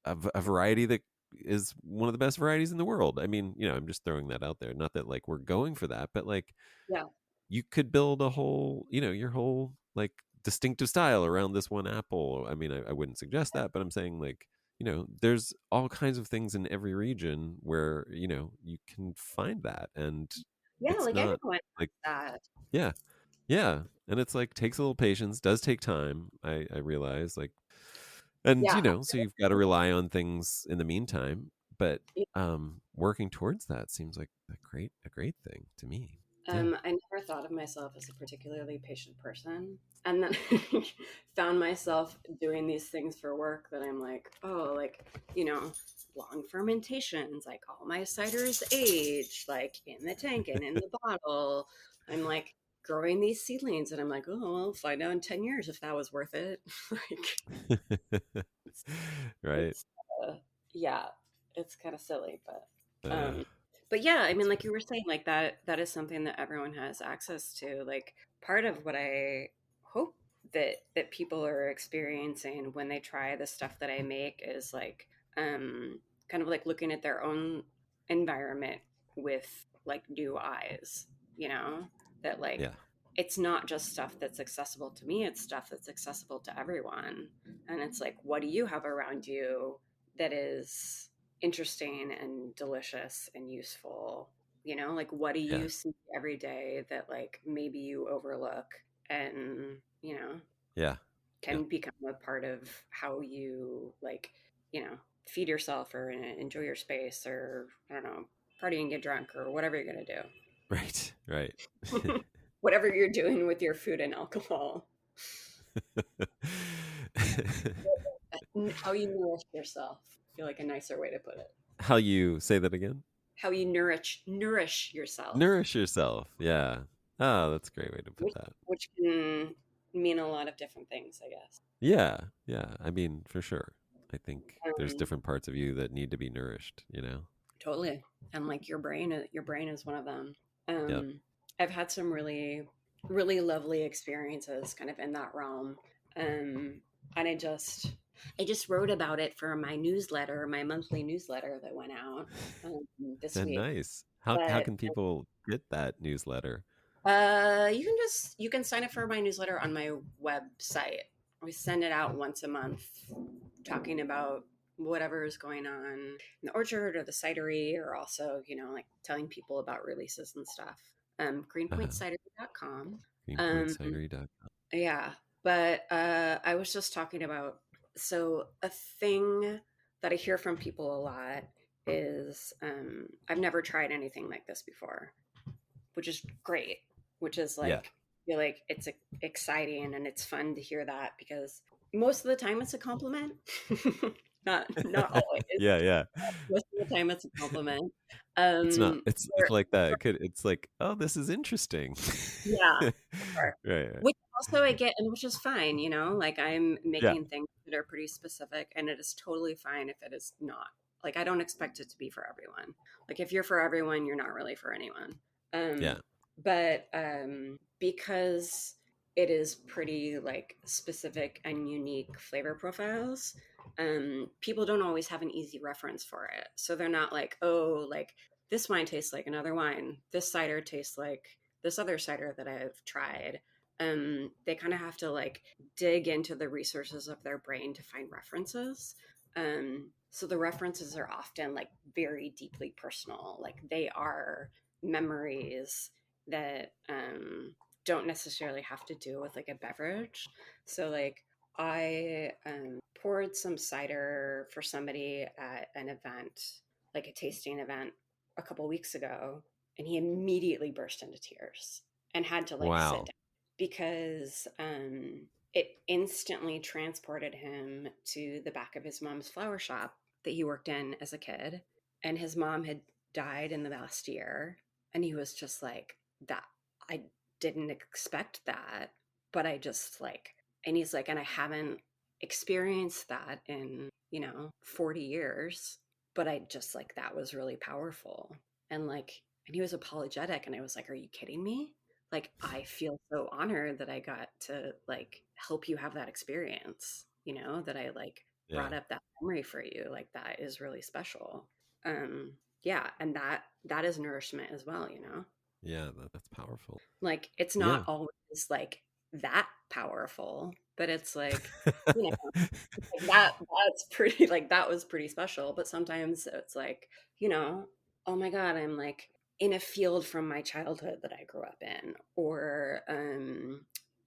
S1: a variety that is one of the best varieties in the world. I mean, you know, I'm just throwing that out there. Not that like we're going for that, but like
S2: yeah,
S1: you could build a whole, you know, your whole like distinctive style around this one apple. I mean, I wouldn't suggest that, but I'm saying like, you know, there's all kinds of things in every region where, you know, you can find that. And
S2: yeah.
S1: it's
S2: Like
S1: not
S2: everyone
S1: like,
S2: has that.
S1: yeah, yeah. And it's like takes a little patience, does take time. I realize like, and you
S2: Yeah,
S1: know, so you've got to rely on things in the meantime, but working towards that seems like a great thing to me. Yeah.
S2: I never thought of myself as a particularly patient person. And then found myself doing these things for work that I'm like, oh, like, you know, long fermentations, like all my ciders age, like in the tank and in the bottle. I'm like growing these seedlings and I'm like, oh, I'll find out in 10 years if that was worth it. Like, it's,
S1: Right.
S2: it's yeah, it's kind of silly,
S1: Uh,
S2: but yeah, I mean,
S1: that's
S2: like you were saying, like that is something that everyone has access to. Like part of what I hope that people are experiencing when they try the stuff that I make is like um kind of like looking at their own environment with like new eyes, you know, that like
S1: yeah.
S2: it's not just stuff that's accessible to me, it's stuff that's accessible to everyone. And it's like, what do you have around you that is interesting and delicious and useful? You know, like what do
S1: Yeah.
S2: you see every day that like maybe you overlook and, you know,
S1: Yeah. Yeah.
S2: can become a part of how you like, you know, feed yourself or enjoy your space or I don't know, party and get drunk or whatever you're going to
S1: Right. Right.
S2: do. Whatever you're doing with your food and alcohol. How you nourish yourself. I feel like a nicer way to put it.
S1: How you say that again?
S2: How you nourish yourself,
S1: Nourish yourself. Yeah. Oh, that's a great way to put
S2: which
S1: that.
S2: which can mean a lot of different things, I guess.
S1: Yeah. Yeah. I mean, for sure. I think there's
S2: Um,
S1: different parts of you that need to be nourished, you know?
S2: totally, and like your brain is one of them.
S1: Yep.
S2: I've had some really lovely experiences kind of in that realm, um, and I just wrote about it for my newsletter, my monthly newsletter that went out this
S1: And
S2: week.
S1: nice. How
S2: But
S1: can people get that newsletter?
S2: you can sign up for my newsletter on my website. We send it out once a month, talking about whatever is going on in the orchard or the cidery, or also, you know, like telling people about releases and stuff.
S1: Uh-huh.
S2: Greenpointsidery.com. Um,
S1: Greenpointcidery.com.
S2: yeah, but I was just talking about so a thing that I hear from people a lot is I've never tried anything like this before, which is great, which is
S1: Yeah.
S2: like, I feel like it's exciting and it's fun to hear that because most of the time it's a compliment. Not always.
S1: Yeah, yeah.
S2: Most of the time it's a compliment.
S1: It's not it's
S2: Where,
S1: like that. It's like, oh, this is interesting.
S2: yeah, sure.
S1: Right, right.
S2: Which also I get, and which is fine, you know, like I'm
S1: Yeah.
S2: making things that are pretty specific, and it is totally fine if it is not. Like I don't expect it to be for everyone. Like if you're for everyone, you're not really for anyone.
S1: Yeah.
S2: But because it is pretty like specific and unique flavor profiles. People don't always have an easy reference for it, so they're not like, oh, like this wine tastes like another wine, this cider tastes like this other cider that I've tried. They kind of have to like dig into the resources of their brain to find references. So the references are often like very deeply personal, like they are memories that don't necessarily have to do with like a beverage. So like I poured some cider for somebody at an event, like a tasting event, a couple weeks ago, and he immediately burst into tears and had to like sit
S1: Wow.
S2: down because it instantly transported him to the back of his mom's flower shop that he worked in as a kid. And his mom had died in the last year. And he was just like, that, I didn't expect that. But I just like, and he's like, and I haven't experienced that in, 40 years. But I just like, that was really powerful. And like, and he was apologetic. And I was like, are you kidding me? Like, I feel so honored that I got to like help you have that experience, that I like
S1: Yeah.
S2: brought up that memory for you. Like, that is really special. um yeah, and that is nourishment as well,
S1: Yeah, that's powerful.
S2: like it's not
S1: Yeah.
S2: always like that powerful, but it's like, you know like that's pretty like that was pretty special. But sometimes it's like, oh my god, I'm like in a field from my childhood that I grew up in. Or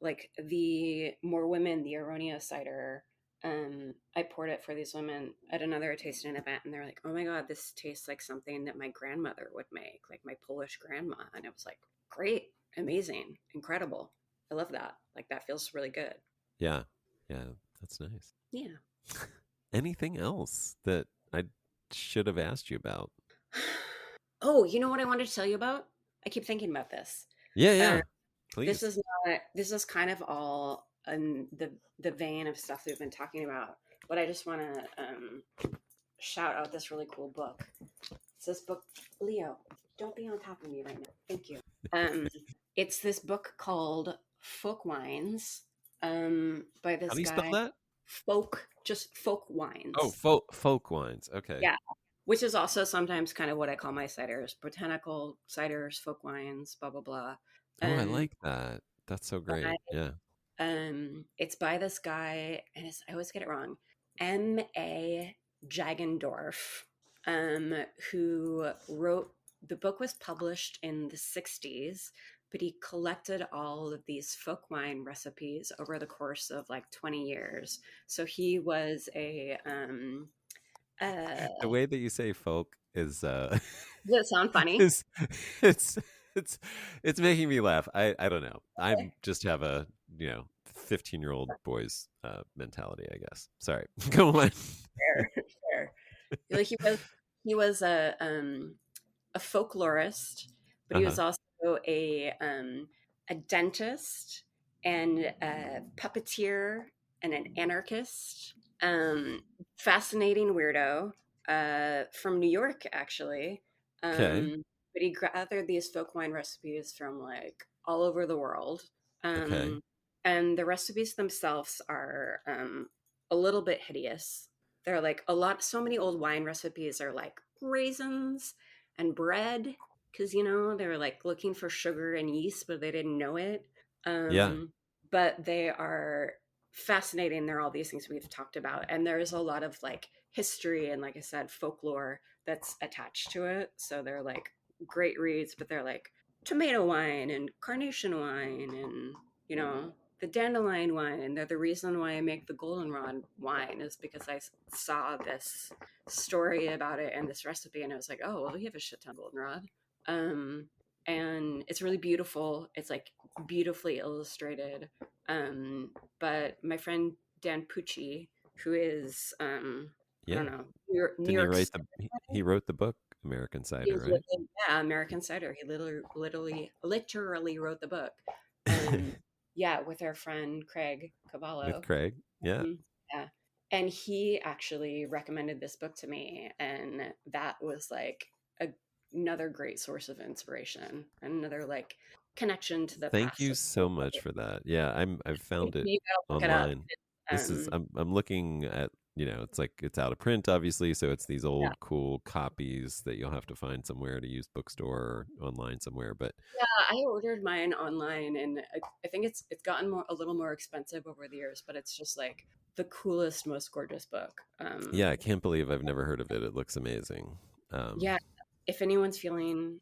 S2: like the More Women, the Aronia cider, I poured it for these women at another tasting event, and they're like, oh my god, this tastes like something that my grandmother would make, like my Polish grandma. And it was like, great, amazing, incredible. I love that. Like, that feels really good.
S1: Yeah. Yeah, that's nice.
S2: Yeah.
S1: Anything else that I should have asked you about?
S2: Oh, you know what I wanted to tell you about? I keep thinking about this.
S1: Yeah,
S2: Uh,
S1: yeah.
S2: this
S1: Please.
S2: is not. This is kind of all in the vein of stuff we've been talking about. But I just want to shout out this really cool book. It's this book, Leo. Don't be on top of me right now. Thank you. Um, it's this book called Folk Wines, by
S1: How
S2: this
S1: do you spell
S2: guy.
S1: that?
S2: Just folk
S1: Oh,
S2: wines.
S1: folk wines. Okay.
S2: Yeah, which is also sometimes kind of what I call my ciders: botanical ciders, folk wines, blah blah blah.
S1: Oh, I
S2: Um,
S1: like that. That's so
S2: by
S1: great. Yeah.
S2: it's by this guy, and I always get it wrong. M.A. Jagendorf, um, who wrote the book. Was published in the '60s, but he collected all of these folk wine recipes over the course of like 20 years. So he was a uh,
S1: The way that you say folk is
S2: does it sound funny?
S1: is it's it's it's making me laugh. I don't know. I'm just have a, 15-year-old boy's mentality, I guess. Sorry. Go on.
S2: Fair, fair. Like he was a folklorist, but he was
S1: Uh-huh.
S2: also a dentist and a puppeteer and an anarchist. Um, Fascinating weirdo, from New York, actually.
S1: Okay.
S2: But he gathered these folk wine recipes from like all over the world.
S1: Okay.
S2: Um, and the recipes themselves are a little bit hideous. They're like so many old wine recipes are like raisins and bread, because they were like looking for sugar and yeast, but they didn't know it.
S1: Yeah.
S2: But they are fascinating. They're all these things we've talked about, and there's a lot of like history and, like I said, folklore that's attached to it. So they're like great reads, but they're like tomato wine and carnation wine and the dandelion wine. They're the reason why I make the goldenrod wine, is because I saw this story about it and this recipe, and I was like, oh well, we have a shit ton of goldenrod. um and it's really beautiful. It's like beautifully illustrated. But my friend Dan Pucci, who is I
S1: Yeah.
S2: don't know, New
S1: Didn't he
S2: York
S1: write
S2: City.
S1: he wrote the book American
S2: He
S1: Cider,
S2: was
S1: right?
S2: yeah, American Cider. He literally wrote the book. Um, yeah, with our friend Craig
S1: With
S2: Cavallo.
S1: Craig. Yeah.
S2: Yeah, and he actually recommended this book to me, and that was like another great source of inspiration. And another like connection to the
S1: Thank
S2: past.
S1: you so much for that. Yeah, I've found it
S2: You gotta look it up.
S1: online. This is
S2: Um,
S1: I'm looking at, it's like it's out of print obviously, so it's these
S2: yeah,
S1: old cool copies that you'll have to find somewhere at a used bookstore or online somewhere, but
S2: yeah. I ordered mine online, and I think it's gotten a little more expensive over the years, but it's just like the coolest, most gorgeous book.
S1: yeah, I can't believe I've never heard of it. It looks amazing.
S2: Yeah, if anyone's feeling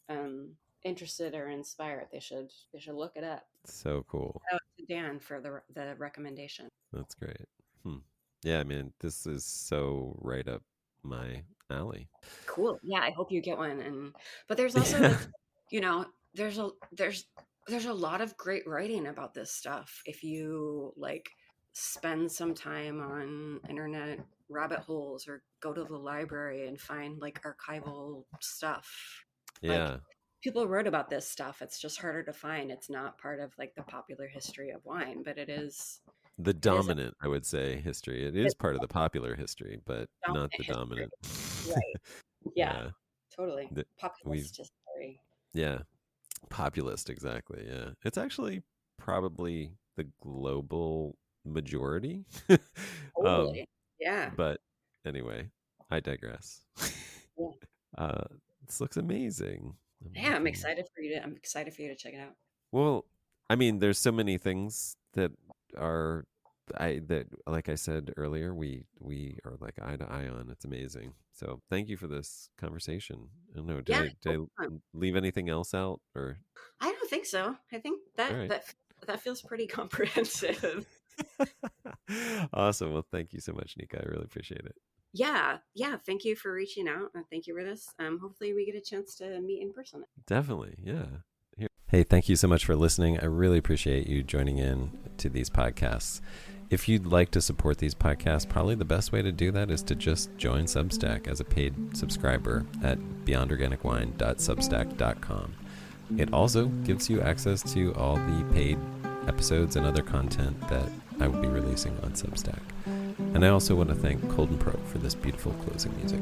S2: interested or inspired, they should look it up.
S1: So cool.
S2: Shout out to Dan for the recommendation.
S1: That's great. Hmm. Yeah, I mean, this is so right up my alley.
S2: Cool. Yeah, I hope you get one. But there's also
S1: Yeah.
S2: like, you know, there's a lot of great writing about this stuff if you like spend some time on internet rabbit holes or go to the library and find like archival stuff. Like
S1: Yeah.
S2: people wrote about this stuff. It's just harder to find. It's not part of like the popular history of wine, but
S1: The
S2: it is a
S1: dominant, I would say, history. It is part of the popular history, but
S2: dominant
S1: not the
S2: history.
S1: dominant.
S2: Right. Yeah,
S1: Yeah.
S2: totally.
S1: That we've
S2: Populist history.
S1: Yeah. Populist, exactly. Yeah. It's actually probably the global majority. um,
S2: Totally. Yeah.
S1: but anyway, I digress.
S2: Yeah.
S1: uh, this looks amazing.
S2: Yeah, I'm excited for you to check it out.
S1: Well, I mean, there's so many things that are that like I said earlier, we are like eye to eye on. It's amazing. So thank you for this conversation. I don't know,
S2: Yeah.
S1: did I leave anything else out or
S2: I don't think so. I think
S1: all
S2: that
S1: right.
S2: that feels pretty comprehensive.
S1: Awesome. Well, thank you so much, Nika. I really appreciate it.
S2: Yeah. Yeah. Thank you for reaching out, and thank you for this. Hopefully we get a chance to meet in person.
S1: Definitely. Yeah. Here. Hey, thank you so much for listening. I really appreciate you joining in to these podcasts. If you'd like to support these podcasts, probably the best way to do that is to just join Substack as a paid subscriber at beyondorganicwine.substack.com. It also gives you access to all the paid episodes and other content that I will be releasing on Substack. And I also want to thank Colden Pro for this beautiful closing music.